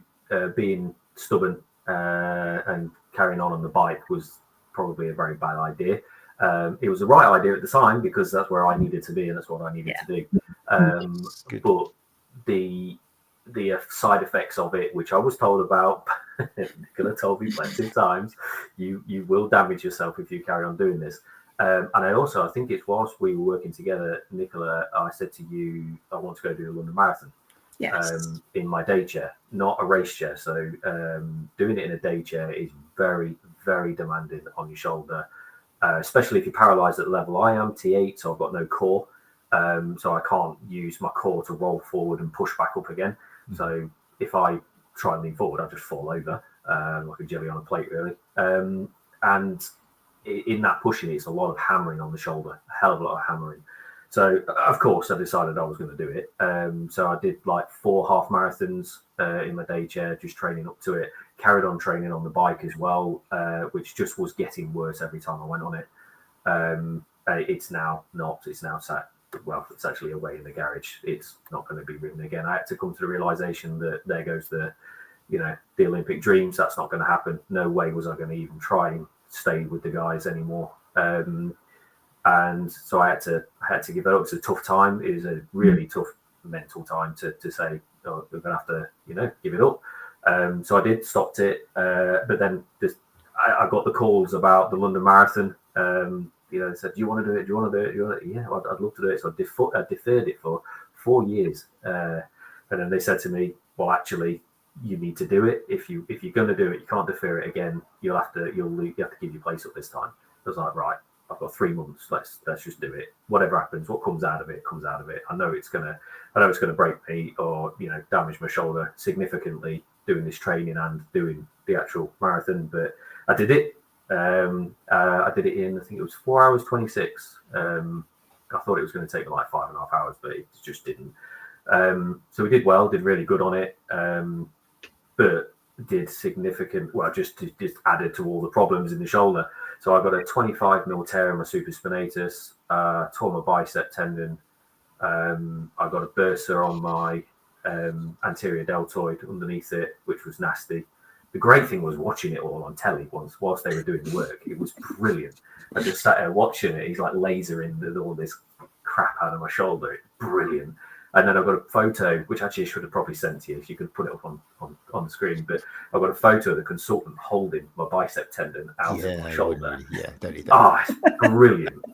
being stubborn and carrying on the bike was probably a very bad idea. It was the right idea at the time, because that's where I needed to be and that's what I needed to do. But the side effects of it, which I was told about, Nicola told me plenty of times, you will damage yourself if you carry on doing this. And I think it's whilst we were working together, Nicola, I said to you, I want to go do the London Marathon. Yes. In my day chair, not a race chair. So doing it in a day chair is very, very demanding on your shoulder, especially if you're paralyzed at the level I am, T8, so I've got no core. So I can't use my core to roll forward and push back up again. So if I try and lean forward, I just fall over like a jelly on a plate, really. And in that pushing, it's a lot of hammering on the shoulder, a hell of a lot of hammering. So, of course, I decided I was going to do it. So I did like 4 half marathons in my day chair, just training up to it. Carried on training on the bike as well, which just was getting worse every time I went on it. It's now sat. Well, it's actually away in the garage. It's not going to be ridden again. I had to come to the realization that there goes the Olympic dreams. That's not going to happen. No way was I going to even try and stay with the guys anymore. And so I had to give it up. It's a tough time. It is a really tough mental time to say, we're going to have to, give it up. So I did, stopped it. But then I got the calls about the London Marathon. They said, "Do you want to do it? Do you want to do it? Yeah, I'd love to do it." So I deferred it for 4 years, and then they said to me, "Well, actually, you need to do it. If you're going to do it, you can't defer it again. You have to give your place up this time." I was like, "Right, I've got 3 months. Let's just do it. Whatever happens, what comes out of it comes out of it. I know it's gonna break me or damage my shoulder significantly doing this training and doing the actual marathon, but I did it. I did it in, I think it was 4 hours 26. I thought it was going to take me like 5.5 hours, but it just didn't. So we did well, did really good on it, but did significant, well, just added to all the problems in the shoulder. So I got a 25 mil tear in my supraspinatus, tore my bicep tendon. I got a bursa on my anterior deltoid underneath it, which was nasty. The great thing was watching it all on telly whilst they were doing the work. It was brilliant. I just sat there watching it. He's like lasering all this crap out of my shoulder. Brilliant. And then I've got a photo, which actually I should have probably sent to you if you could put it up on the screen. But I've got a photo of the consultant holding my bicep tendon out of my shoulder. Don't need that. It's brilliant.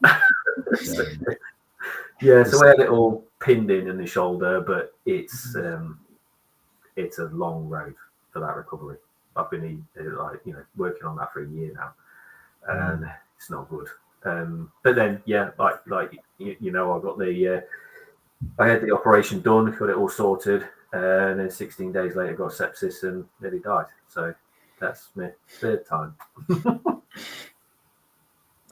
So I had it all pinned in the shoulder, but it's a long road for that recovery. I've been working on that for a year now, and it's not good. But then, I had the operation done, got it all sorted, and then 16 days later got sepsis and nearly died. So that's my 3rd time.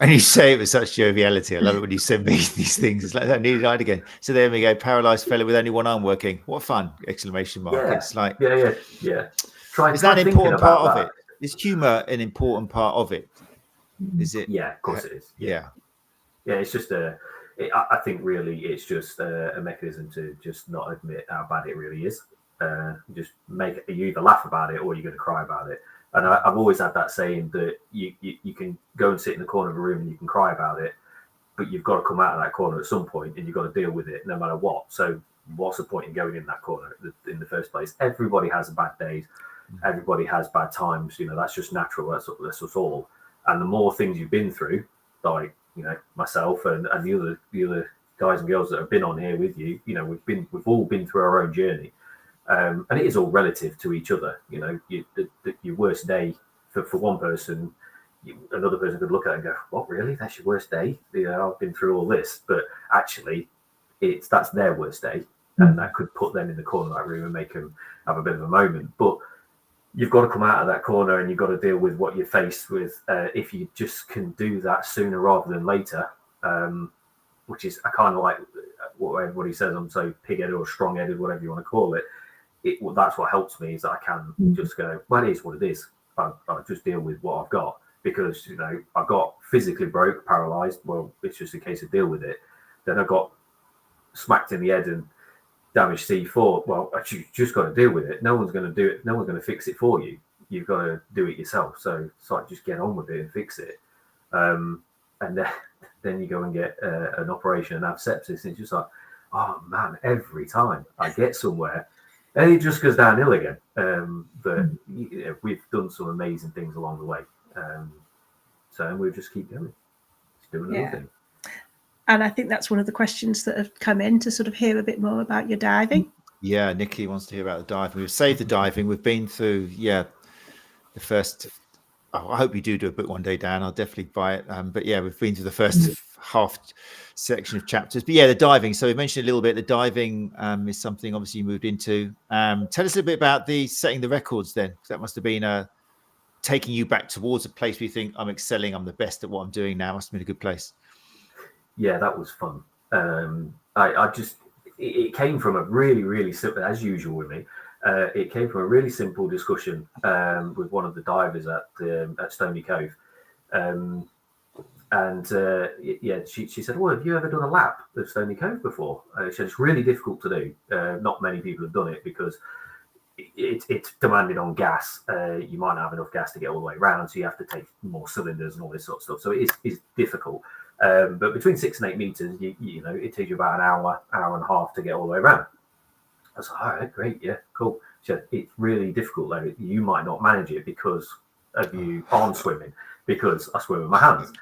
And you say it with such joviality. I love it when you send me these things. It's like, I nearly died again. So there we go, paralysed fellow with only one arm working. What fun! Exclamation mark. Yeah. It's like, yeah. Is that an important part of it? Is humour an important part of it? Is it? Yeah, of course it is. Yeah. It's just I think really it's just a mechanism to just not admit how bad it really is. Just make it, you either laugh about it or you're going to cry about it. And I've always had that saying that you can go and sit in the corner of a room and you can cry about it, but you've got to come out of that corner at some point and you've got to deal with it no matter what. So what's the point in going in that corner in the first place? Everybody has bad days. Everybody has bad times. That's just natural. That's us all. And the more things you've been through, like myself and the other guys and girls that have been on here with you, we've all been through our own journey, and it is all relative to each other. Your worst day for one person, another person could look at it and go, "What, really? That's your worst day?" I've been through all this, but actually, that's their worst day, and that could put them in the corner of that room and make them have a bit of a moment, but. You've got to come out of that corner and you've got to deal with what you're faced with. If you just can do that sooner rather than later, which is I kind of like what everybody says, I'm so pig-headed or strong-headed, whatever you want to call it. That's what helps me is that I can just go, well, it is what it is. I'll just deal with what I've got because, I got physically broke, paralysed. Well, it's just a case of deal with it. Then I got smacked in the head and damaged C4. Well, you just got to deal with it. No one's going to do it. No one's going to fix it for you. You've got to do it yourself. So it's like just get on with it and fix it. And then you go and get an operation and have sepsis. And it's just like, oh man, every time I get somewhere, and it just goes downhill again. But we've done some amazing things along the way. So we'll just keep going. Just doing another thing. And I think that's one of the questions that have come in to sort of hear a bit more about your diving. Yeah, Nikki wants to hear about the diving. We've saved the diving. We've been through, the first. Oh, I hope you do a book one day, Dan. I'll definitely buy it. But yeah, we've been through the first half section of chapters. But yeah, the diving. So we mentioned a little bit. The diving is something obviously you moved into. Tell us a little bit about the setting the records then. That must have been taking you back towards a place where you think I'm excelling. I'm the best at what I'm doing now. Must have been a good place. Yeah, that was fun. It came from a really, really simple, as usual with me, it came from a really simple discussion with one of the divers at Stony Cove. She said, well, have you ever done a lap of Stony Cove before? She said, it's really difficult to do. Not many people have done it because it's demanding on gas. You might not have enough gas to get all the way around, so you have to take more cylinders and all this sort of stuff. So it is difficult. But between 6 and 8 meters, it takes you about an hour and a half to get all the way around. I was like, all right, great, yeah, cool. She said, it's really difficult though. You might not manage it because of you aren't swimming because I swim with my hands.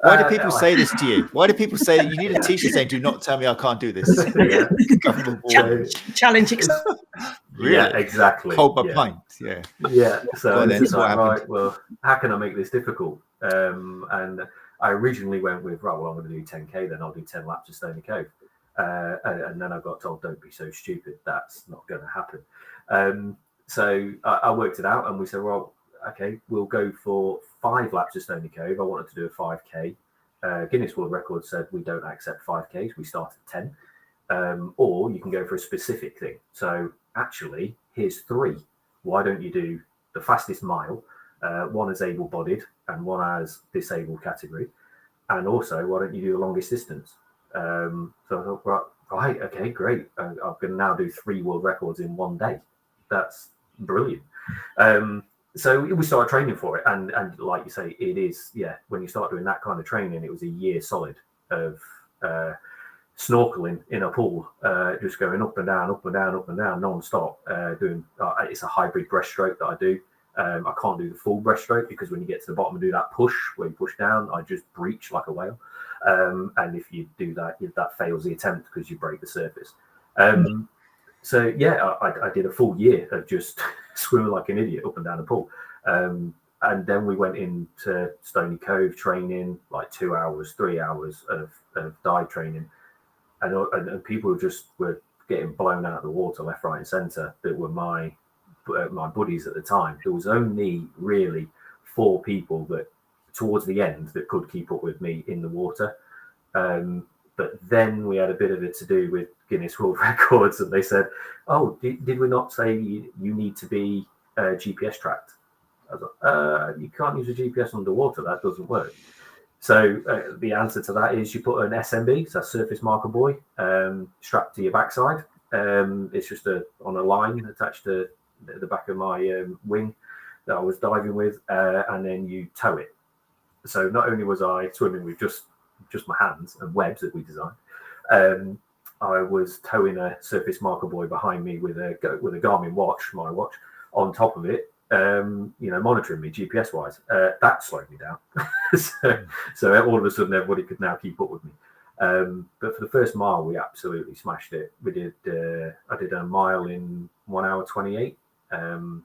Why do people say this to you? Why do people say that you need a t-shirt saying, do not tell me I can't do this? Yeah. Challenge. Really? Yeah, exactly. Hold my pint. Yeah. Yeah. So then, it's what like, happened? right, well, how can I make this difficult? And I originally went with, right, well, I'm going to do 10K, then I'll do 10 laps of Stony Cove. And then I got told, don't be so stupid. That's not going to happen. So I worked it out and we said, well, okay, we'll go for 5 laps of Stony Cove. I wanted to do a 5K. Guinness World Record said we don't accept 5Ks. We start at 10. Or you can go for a specific thing. So actually, here's 3. Why don't you do the fastest mile? One as able-bodied and one as disabled category. And also, why don't you do the longest distance? So I thought, right, okay, great. I'm going to now do 3 world records in one day. That's brilliant. So we started training for it. And like you say, it is, when you start doing that kind of training, it was a year solid of snorkeling in a pool, just going up and down, up and down, up and down, non-stop, doing, it's a hybrid breaststroke that I do. I can't do the full breaststroke because when you get to the bottom and do that push where you push down, I just breach like a whale. And if you do that, that fails the attempt because you break the surface. So I did a full year of just swimming like an idiot up and down the pool. And then we went into Stony Cove training, like 2 hours, 3 hours of dive training. And people were getting blown out of the water left, right, and centre that were my buddies at the time. There was only really 4 people that towards the end that could keep up with me in the water. But then we had a bit of it to do with Guinness World Records, and they said, "Oh, did we not say you need to be GPS tracked?" I was like, "You can't use a GPS underwater. That doesn't work." So the answer to that is you put an SMB, so surface marker buoy, strapped to your backside. It's just on a line attached to the back of my wing that I was diving with, and then you tow it. So not only was I swimming with just my hands and webs that we designed, I was towing a surface marker buoy behind me with a Garmin watch, my watch, on top of it, monitoring me GPS wise. That slowed me down. so all of a sudden everybody could now keep up with me. But for the first mile, we absolutely smashed it. I did a mile in 1 hour 28. And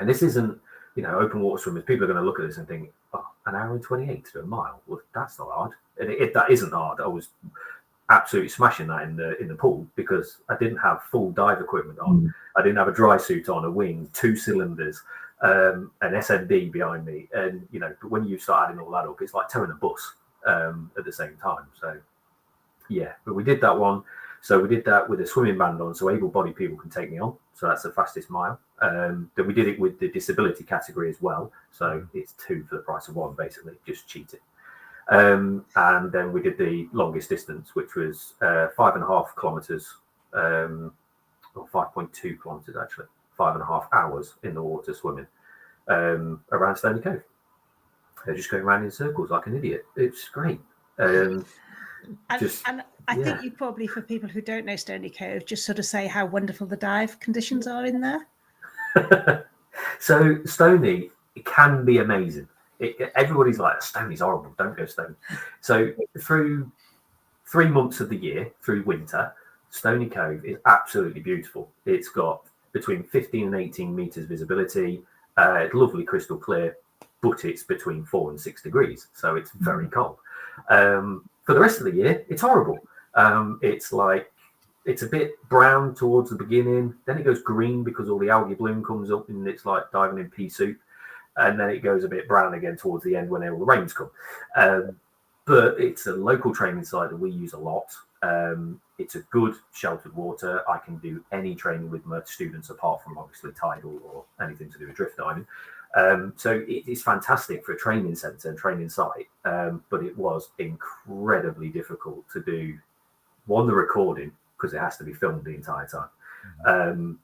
this isn't, open water swimmers. People are going to look at this and think, oh, 1 hour and 28 to do a mile. Well, that's not hard. And that isn't hard. I was absolutely smashing that in the pool because I didn't have full dive equipment on. I didn't have a dry suit on, a wing, 2 cylinders, an SMD behind me. And, but when you start adding all that up, it's like towing a bus at the same time. So, but we did that one. So we did that with a swimming band on, so able-bodied people can take me on. So that's the fastest mile. Then we did it with the disability category as well. So it's 2 for the price of 1, basically, just cheating. And then we did the longest distance, which was 5.5 kilometers, or 5.2 kilometers actually, 5.5 hours in the water swimming around Stony Cove. Just going around in circles like an idiot. It's great. And I think you probably, for people who don't know Stony Cove, just sort of say how wonderful the dive conditions are in there. So Stony, it can be amazing. Everybody's like, Stony's horrible, don't go Stony. So through 3 months of the year, through winter, Stony Cove is absolutely beautiful. It's got between 15 and 18 meters visibility. It's lovely crystal clear, but it's between 4 and 6 degrees. So it's very cold. For the rest of the year, it's horrible. It's a bit brown towards the beginning. Then it goes green because all the algae bloom comes up and it's like diving in pea soup. And then it goes a bit brown again towards the end when all the rains come. But it's a local training site that we use a lot. It's a good sheltered water. I can do any training with my students apart from obviously tidal or anything to do with drift diving. So it's fantastic for a training centre and training site. But it was incredibly difficult to do, one, the recording, because it has to be filmed the entire time.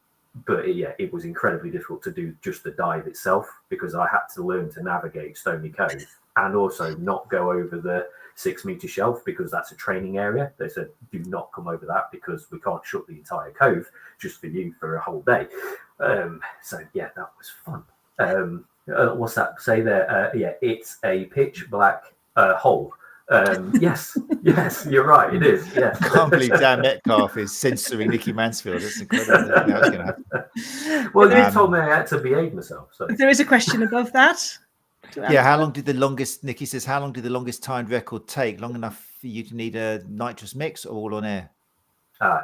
But it was incredibly difficult to do just the dive itself because I had to learn to navigate Stony Cove and also not go over the 6 meter shelf because that's a training area. They said, do not come over that because we can't shut the entire cove just for you for a whole day. So that was fun. What's that say there? Yeah, it's a pitch black hole. Yes, you're right. It is. Yes. I can't believe Dan Metcalfe is censoring Nicky Mansfield. That's incredible. That's going to happen. Well, you told me I had to behave myself. So There is a question above that. Yeah, how long did the longest, Nicky says, how long did the longest timed record take? Long enough for you to need a nitrous mix or all on air?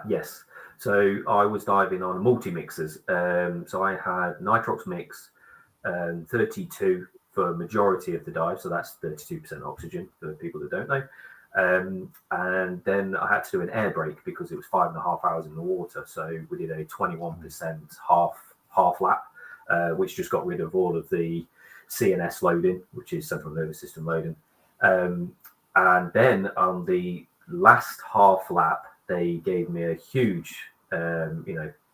Yes. So I was diving on multi-mixers. So I had nitrox mix, 32 for majority of the dive. So that's 32% oxygen for people that don't know. And then I had to do an air break because it was 5.5 hours in the water. So we did a 21% half lap, which just got rid of all of the CNS loading, which is central nervous system loading. And then on the last half lap, they gave me a huge,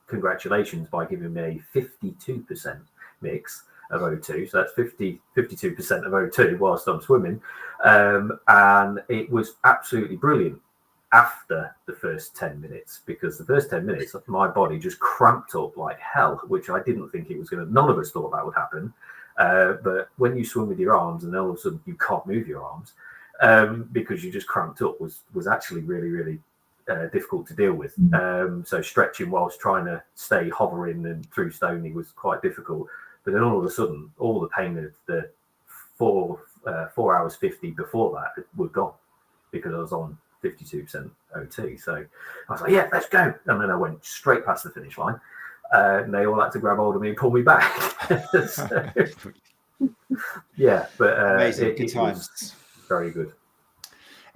congratulations by giving me a 52% mix of O2. So that's 52% of O2 whilst I'm swimming. And it was absolutely brilliant after the first 10 minutes, because the first 10 minutes, my body just cramped up like hell, which I didn't think it was going to, none of us thought that would happen. But when you swim with your arms and then all of a sudden you can't move your arms because you just cramped up was actually really, really difficult to deal with. So stretching whilst trying to stay hovering and through stony was quite difficult. But then all of a sudden, all the pain of the 4 hours 50 before that were gone because I was on 52% O2. So I was like, yeah, let's go. And then I went straight past the finish line. And they all had to grab hold of me and pull me back. So, yeah, but amazing. Good times. Was very good.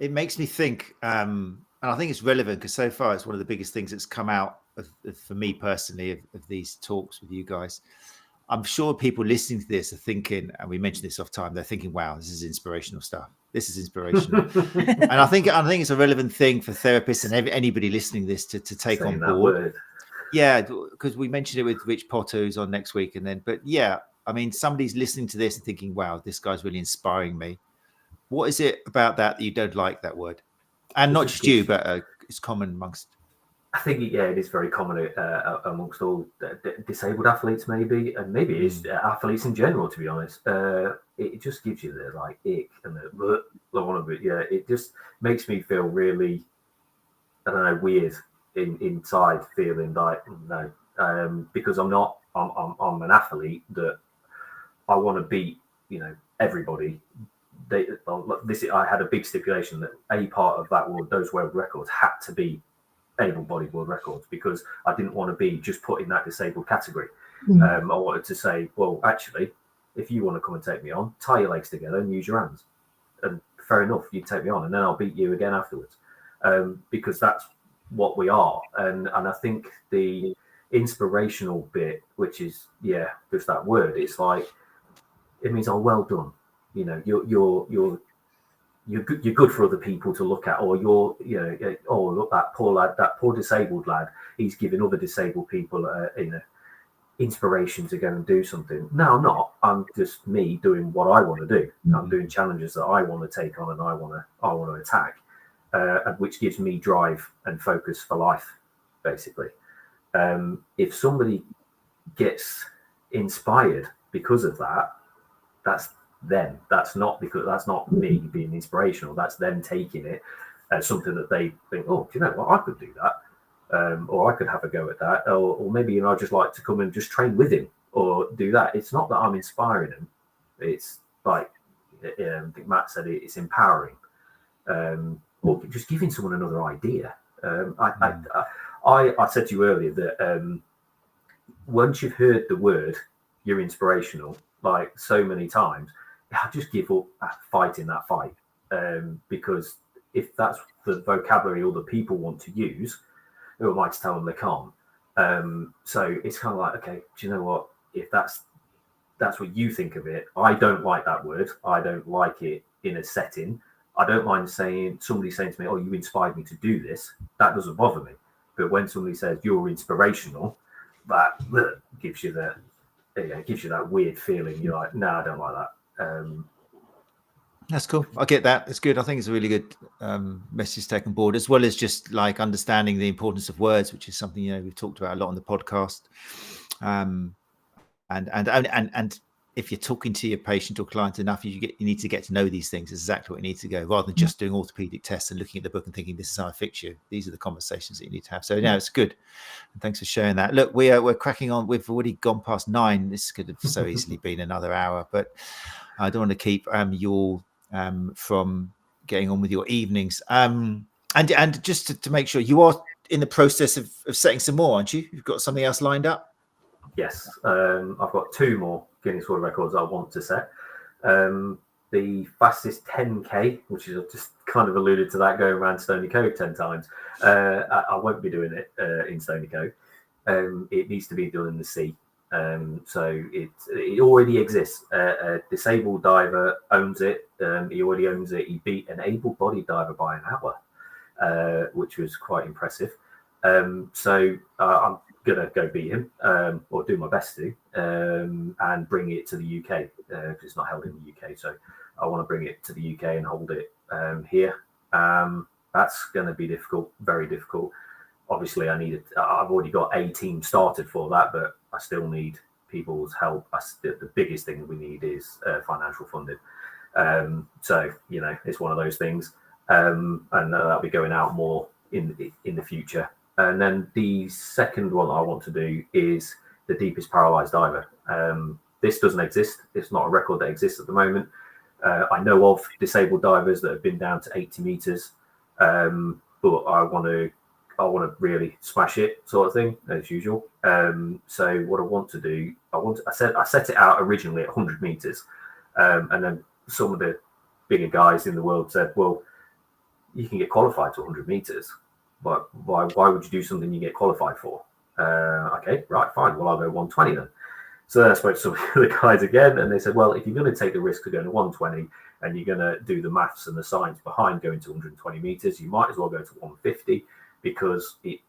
It makes me think, and I think it's relevant because so far it's one of the biggest things that's come out for me personally of these talks with you guys. I'm sure people listening to this are thinking, and we mentioned this off time, they're thinking, wow, this is inspirational stuff. This is inspirational. And I think it's a relevant thing for therapists and anybody listening to this to take Saying on board. Yeah, because we mentioned it with Rich Potter, who's on next week. But yeah, I mean, somebody's listening to this and thinking, wow, this guy's really inspiring me. What is it about that you don't like, that word? And not just you, but it's common amongst. I think, it is very common amongst all disabled athletes, maybe, and maybe it's athletes in general, to be honest. It just gives you the like ick and the one of it. Yeah, it just makes me feel really, I don't know, weird inside, feeling like no, because I'm an athlete that I want to beat, everybody. I had a big stipulation that a part of that those world records had to be able-bodied world records, because I didn't want to be just put in that disabled category. I wanted to say, well, actually, if you want to come and take me on, tie your legs together and use your hands, and fair enough, you take me on, and then I'll beat you again afterwards, because that's what we are. And I think the inspirational bit, which is just that word, it's like it means, oh, well done, you're good for other people to look at, or oh, look, that poor lad, that poor disabled lad, he's giving other disabled people inspiration to go and do something. No, I'm not. I'm just me doing what I want to do. I'm doing challenges that I want to take on and I want to attack, which gives me drive and focus for life, basically. If somebody gets inspired because of that, that's them. That's not me being inspirational. That's them taking it as something that they think, oh, do you know what, I could do that, or I could have a go at that, or maybe I'd just like to come and just train with him or do that. It's not that I'm inspiring him. It's like I think Matt said, it's empowering, or just giving someone another idea. I said to you earlier that once you've heard the word "you're inspirational" like so many times, I just give up fighting that fight, because if that's the vocabulary other people want to use, who am I to tell them they can't? So it's kind of like, okay, do you know what? If that's what you think of it, I don't like that word. I don't like it in a setting. I don't mind somebody saying to me, "Oh, you inspired me to do this." That doesn't bother me. But when somebody says you're inspirational, that gives you that weird feeling. You're like, no, I don't like that. That's cool. I get that. It's good. I think it's a really good message to take on board, as well as just like understanding the importance of words, which is something we've talked about a lot on the podcast. And if you're talking to your patient or client enough, you need to get to know these things. It's exactly what you need to go, rather than just doing orthopedic tests and looking at the book and thinking this is how I fix you. These are the conversations that you need to have. So yeah, it's good. And thanks for sharing that. Look, we're cracking on. We've already gone past 9. This could have so easily been another hour, but I don't want to keep you all from getting on with your evenings. And just to make sure, you are in the process of setting some more, aren't you? You've got something else lined up? Yes, I've got 2 more Guinness World Records I want to set. The fastest 10K, which is just kind of alluded to that, going around 𝐡𝐴𝐽 10 times. I won't be doing it in 𝐡𝐴𝐽. It needs to be done in the sea. So it already exists. A disabled diver owns it. He already owns it. He beat an able-bodied diver by an hour, which was quite impressive. So I'm gonna go beat him, or do my best to, and bring it to the UK, because it's not held in the UK. So I want to bring it to the UK and hold it here. That's going to be difficult, very difficult. Obviously, I've already got a team started for that, but I still need people's help. The biggest thing we need is financial funding. So it's one of those things, and that'll be going out more in the future. And then the second one I want to do is the deepest paralyzed diver. This doesn't exist. It's not a record that exists at the moment. I know of disabled divers that have been down to 80 meters, but I want to really smash it, sort of thing, as usual. So what I want to do, I set it out originally at 100 meters, and then some of the bigger guys in the world said, well, you can get qualified to 100 meters. But why would you do something you get qualified for? Okay, right, fine. Well, I'll go 120 then. So then I spoke to some of the guys again, and they said, well, if you're going to take the risk of going to 120 and you're going to do the maths and the science behind going to 120 meters, you might as well go to 150, because it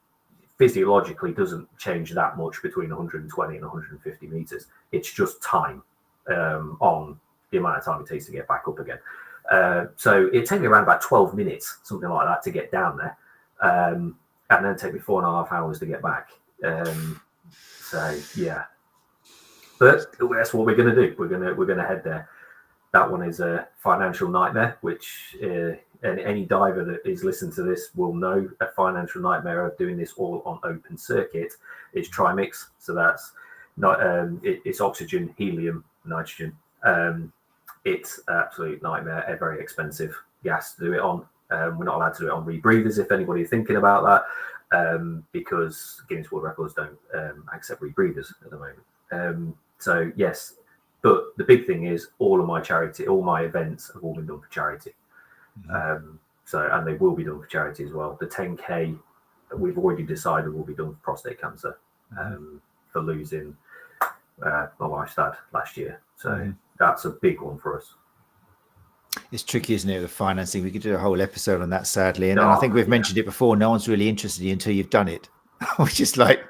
physiologically doesn't change that much between 120 and 150 meters. It's just time on the amount of time it takes to get back up again. So it takes me around about 12 minutes, something like that, to get down there. And then take me 4.5 hours to get back. So yeah, but that's what we're going to do. We're going to head there. That one is a financial nightmare, which any diver that is listening to this will know. A financial nightmare of doing this all on open circuit is trimix. So that's not it's oxygen, helium, nitrogen. It's an absolute nightmare. A very expensive gas to do it on. We're not allowed to do it on rebreathers, if anybody's thinking about that, because Guinness World Records don't accept rebreathers at the moment. So yes, but the big thing is all my events have all been done for charity. And they will be done for charity as well. The 10K, we've already decided will be done for prostate cancer, for losing my wife's dad last year. So that's a big one for us. It's tricky, isn't it, the financing? We could do a whole episode on that, sadly. And I think we've mentioned it before. No one's really interested in you until you've done it. Which is like,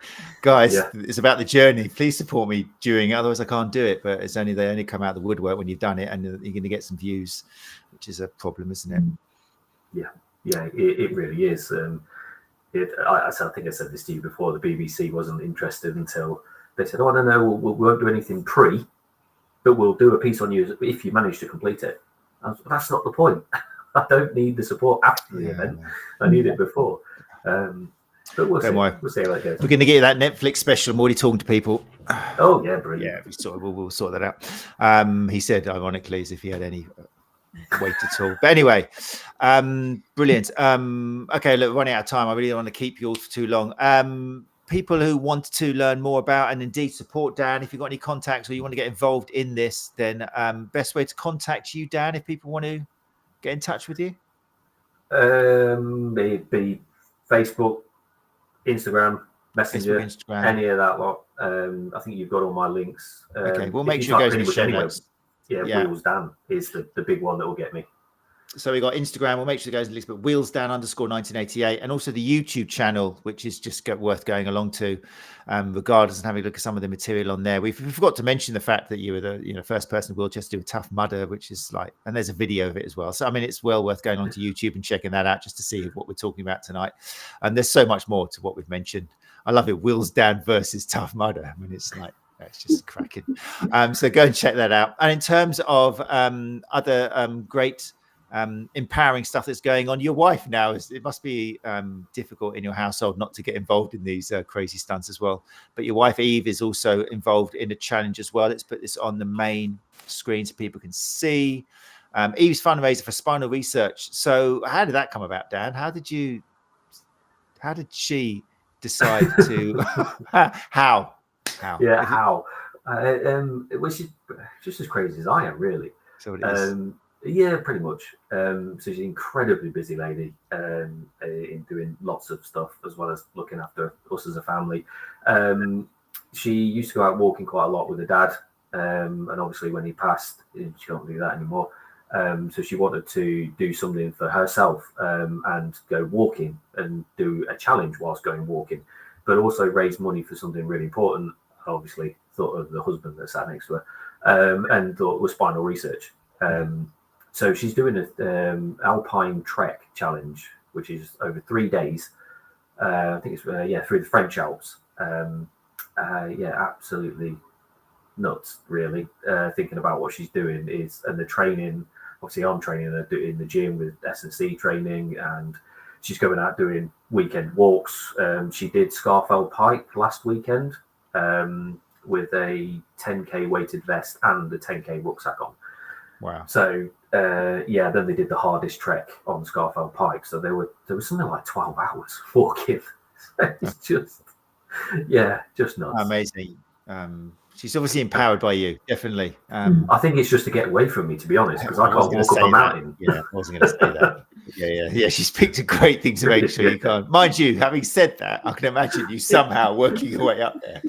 guys, it's about the journey. Please support me during, otherwise I can't do it. But they only come out of the woodwork when you've done it, and you're going to get some views, which is a problem, isn't it? Yeah, it really is. I think I said this to you before. The BBC wasn't interested until they said, "Oh, no, we won't do anything pre, but we'll do a piece on you if you manage to complete it." That's not the point. I don't need the support after the event. I need it before. But we'll see. We'll see how that goes. We're going to get you that Netflix special. I'm already talking to people. Oh yeah, brilliant. Yeah, we'll sort that out. He said, ironically, as if he had any weight at all. But anyway, brilliant. Okay, look, running out of time. I really don't want to keep you all for too long. People who want to learn more about and indeed support Dan, if you've got any contacts or you want to get involved in this, then best way to contact you, Dan, if people want to get in touch with you? It'd be Facebook, Instagram, Messenger, Instagram. Any of that lot. I think you've got all my links. Okay, we'll make sure it goes in the show notes. Yeah, WheelsDan is the big one that will get me. So we got Instagram. We'll make sure it goes in the list, but WheelsDan_1988, and also the YouTube channel, which is just worth going along to, regardless of having a look at some of the material on there. We forgot to mention the fact that you were the first person in wheelchair to do a Tough Mudder, which is like, and there's a video of it as well. So I mean, it's well worth going onto YouTube and checking that out just to see what we're talking about tonight. And there's so much more to what we've mentioned. I love it. WheelsDan versus Tough Mudder. I mean, it's like That's just cracking. So go and check that out. And in terms of other great empowering stuff that's going on, your wife now it must be difficult in your household not to get involved in these crazy stunts as well. But your wife Eve is also involved in a challenge as well. Let's put this on the main screen so people can see. Eve's fundraiser for spinal research. So how did that come about, Dan? How did she decide to how? Yeah, how? It was just as crazy as I am, really. So it is. Yeah, pretty much. So she's an incredibly busy lady in doing lots of stuff, as well as looking after us as a family. She used to go out walking quite a lot with her dad, and obviously when he passed, she can't do that anymore. So she wanted to do something for herself and go walking and do a challenge whilst going walking, but also raise money for something really important. Obviously thought of the husband that sat next to her, and thought was spinal research. So she's doing an Alpine Trek challenge, which is over 3 days. I think it's through the French Alps. Absolutely nuts, really. Thinking about what she's doing and the training. Obviously, I'm training her in the gym with S&C training, and she's going out doing weekend walks. She did Scafell Pike last weekend with a 10K weighted vest and a 10K rucksack on. Wow. So then they did the hardest trek on Scafell Pike. So there was something like 12 hours walking. It's just nuts. Amazing. She's obviously empowered by you, definitely. I think it's just to get away from me, to be honest, because I can't walk up a mountain. Yeah, I wasn't going to say that. Yeah. She's picked a great thing to make sure you can't. Mind you, having said that, I can imagine you somehow working your way up there,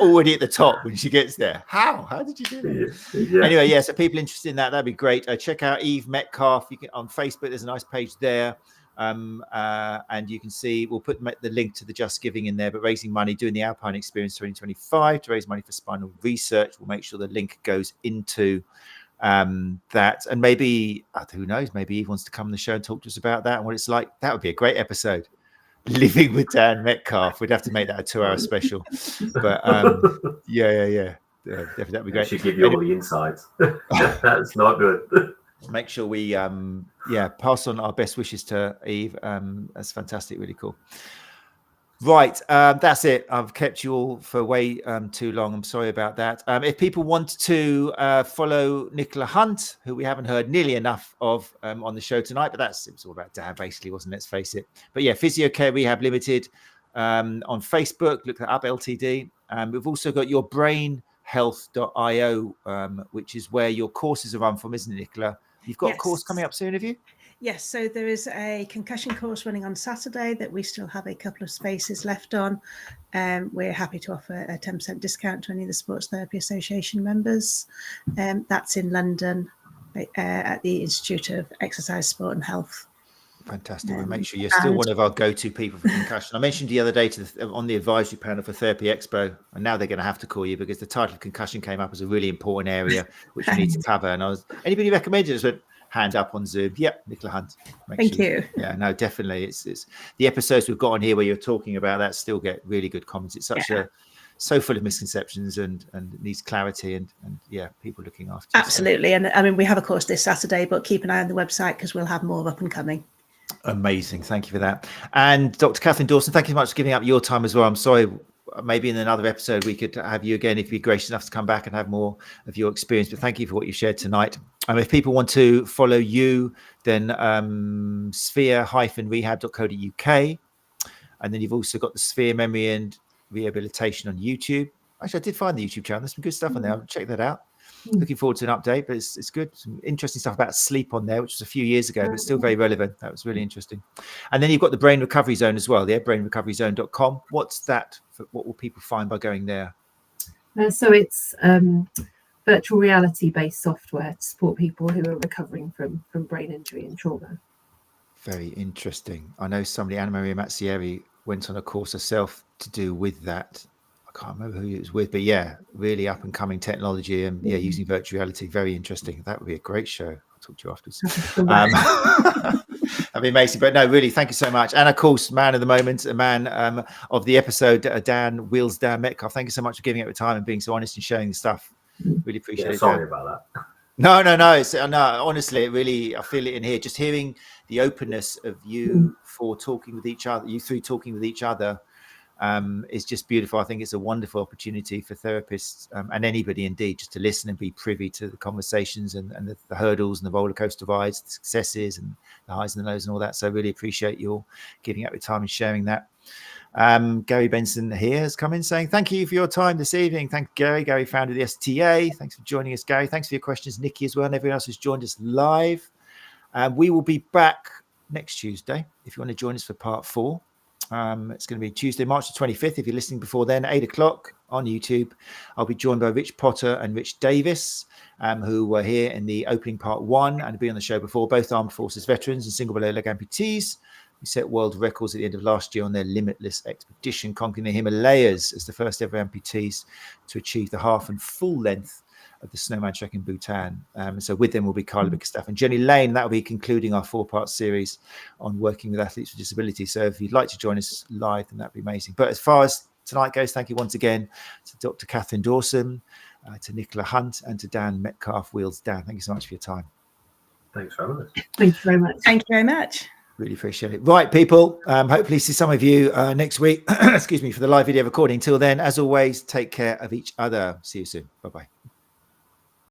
already at the top when she gets there. How did you do that? Yeah. Anyway, so people interested in that'd be great. Check out Eve Metcalfe. You can on Facebook. There's a nice page there. And you can see we'll put the link to the Just Giving in there, but raising money, doing the Alpine Experience 2025 to raise money for spinal research. We'll make sure the link goes into that, and maybe who knows, maybe Eve wants to come on the show and talk to us about that and what it's like. That would be a great episode. Living with Dan Metcalfe. We'd have to make that a 2-hour special, but definitely that'd be great. She give you all the insights. That's not good. Make sure we pass on our best wishes to Eve. That's fantastic, really cool. Right, that's it. I've kept you all for way too long. I'm sorry about that. If people want to follow Nicola Hunt, who we haven't heard nearly enough of on the show tonight, but it was all about Dan, basically, wasn't it? Let's face it. But yeah, PhysioCare Rehab Limited on Facebook. Look that up, LTD. We've also got yourbrainhealth.io, which is where your courses are run from, isn't it, Nicola? You've got a course coming up soon, have you? Yes, so there is a concussion course running on Saturday that we still have a couple of spaces left on. We're happy to offer a 10% discount to any of the Sports Therapy Association members. That's in London at the Institute of Exercise, Sport and Health. Fantastic. We'll make sure you're still one of our go-to people for concussion. I mentioned the other day on the advisory panel for Therapy Expo, and now they're going to have to call you because the title of concussion came up as a really important area which we need to cover. And anybody recommended us, but hand up on Zoom. Yep, Nicola Hunt. Thank you. Yeah, no, definitely. It's the episodes we've got on here where you're talking about that still get really good comments. It's so full of misconceptions and needs clarity and people looking after. Absolutely. And I mean, we have a course this Saturday, but keep an eye on the website because we'll have more up and coming. Amazing. Thank you for that. And Dr. Katherine Dawson, thank you so much for giving up your time as well. I'm sorry, maybe in another episode we could have you again if you'd be gracious enough to come back and have more of your experience. But thank you for what you shared tonight. If people want to follow you, then sphere-rehab.co.uk. And then you've also got the Sphere Memory and Rehabilitation on YouTube. Actually, I did find the YouTube channel. There's some good stuff on there. I'll check that out. Looking forward to an update, but it's good. Some interesting stuff about sleep on there, which was a few years ago, but still very relevant. That was really interesting. And then you've got the Brain Recovery Zone as well, brainrecoveryzone.com. What's that? What will people find by going there? So it's virtual reality-based software to support people who are recovering from brain injury and trauma. Very interesting. I know somebody, Anna Maria Mazzieri, went on a course herself to do with that. I can't remember who it was with, but really up and coming technology and using virtual reality. Very interesting. That would be a great show. I'll talk to you afterwards. That'd be amazing. But no, really, thank you so much. And of course, man of the moment, a man of the episode, WheelsDan Metcalfe. Thank you so much for giving up your time and being so honest and sharing the stuff. Really appreciate it. Sorry about that. No. It's, no, honestly, it really, I feel it in here. Just hearing the openness of you for talking with each other, you three talking with each other, is just beautiful. I think it's a wonderful opportunity for therapists and anybody indeed just to listen and be privy to the conversations and the hurdles and the roller coaster rides, the successes and the highs and the lows and all that. So I really appreciate you all giving up your time and sharing that. Gary Benson here has come in saying, thank you for your time this evening. Thank you, Gary. Gary founded the STA. Thanks for joining us, Gary. Thanks for your questions, Nikki, as well, and everyone else who's joined us live. We will be back next Tuesday if you want to join us for part 4. It's going to be Tuesday, March the 25th. If you're listening before then, 8 o'clock on YouTube. I'll be joined by Rich Potter and Rich Davis, who were here in the opening part 1 and have been on the show before, both armed forces veterans and single below leg amputees. We set world records at the end of last year on their limitless expedition, conquering the Himalayas as the first ever amputees to achieve the half and full length of the snowman trek in Bhutan. So with them will be Carla Bickerstaff and Jenny Lane. That will be concluding our 4-part series on working with athletes with disabilities. So if you'd like to join us live, then that'd be amazing. But as far as tonight goes, thank you once again to Dr. Katherine Dawson, to Nicola Hunt, and to Dan Metcalfe, WheelsDan. Thank you so much for your time. Thanks for having us. Thank you very much. Thank you very much. Really appreciate it. Right, people. Hopefully see some of you next week. Excuse me, for the live video recording. Till then, as always, take care of each other. See you soon. Bye-bye.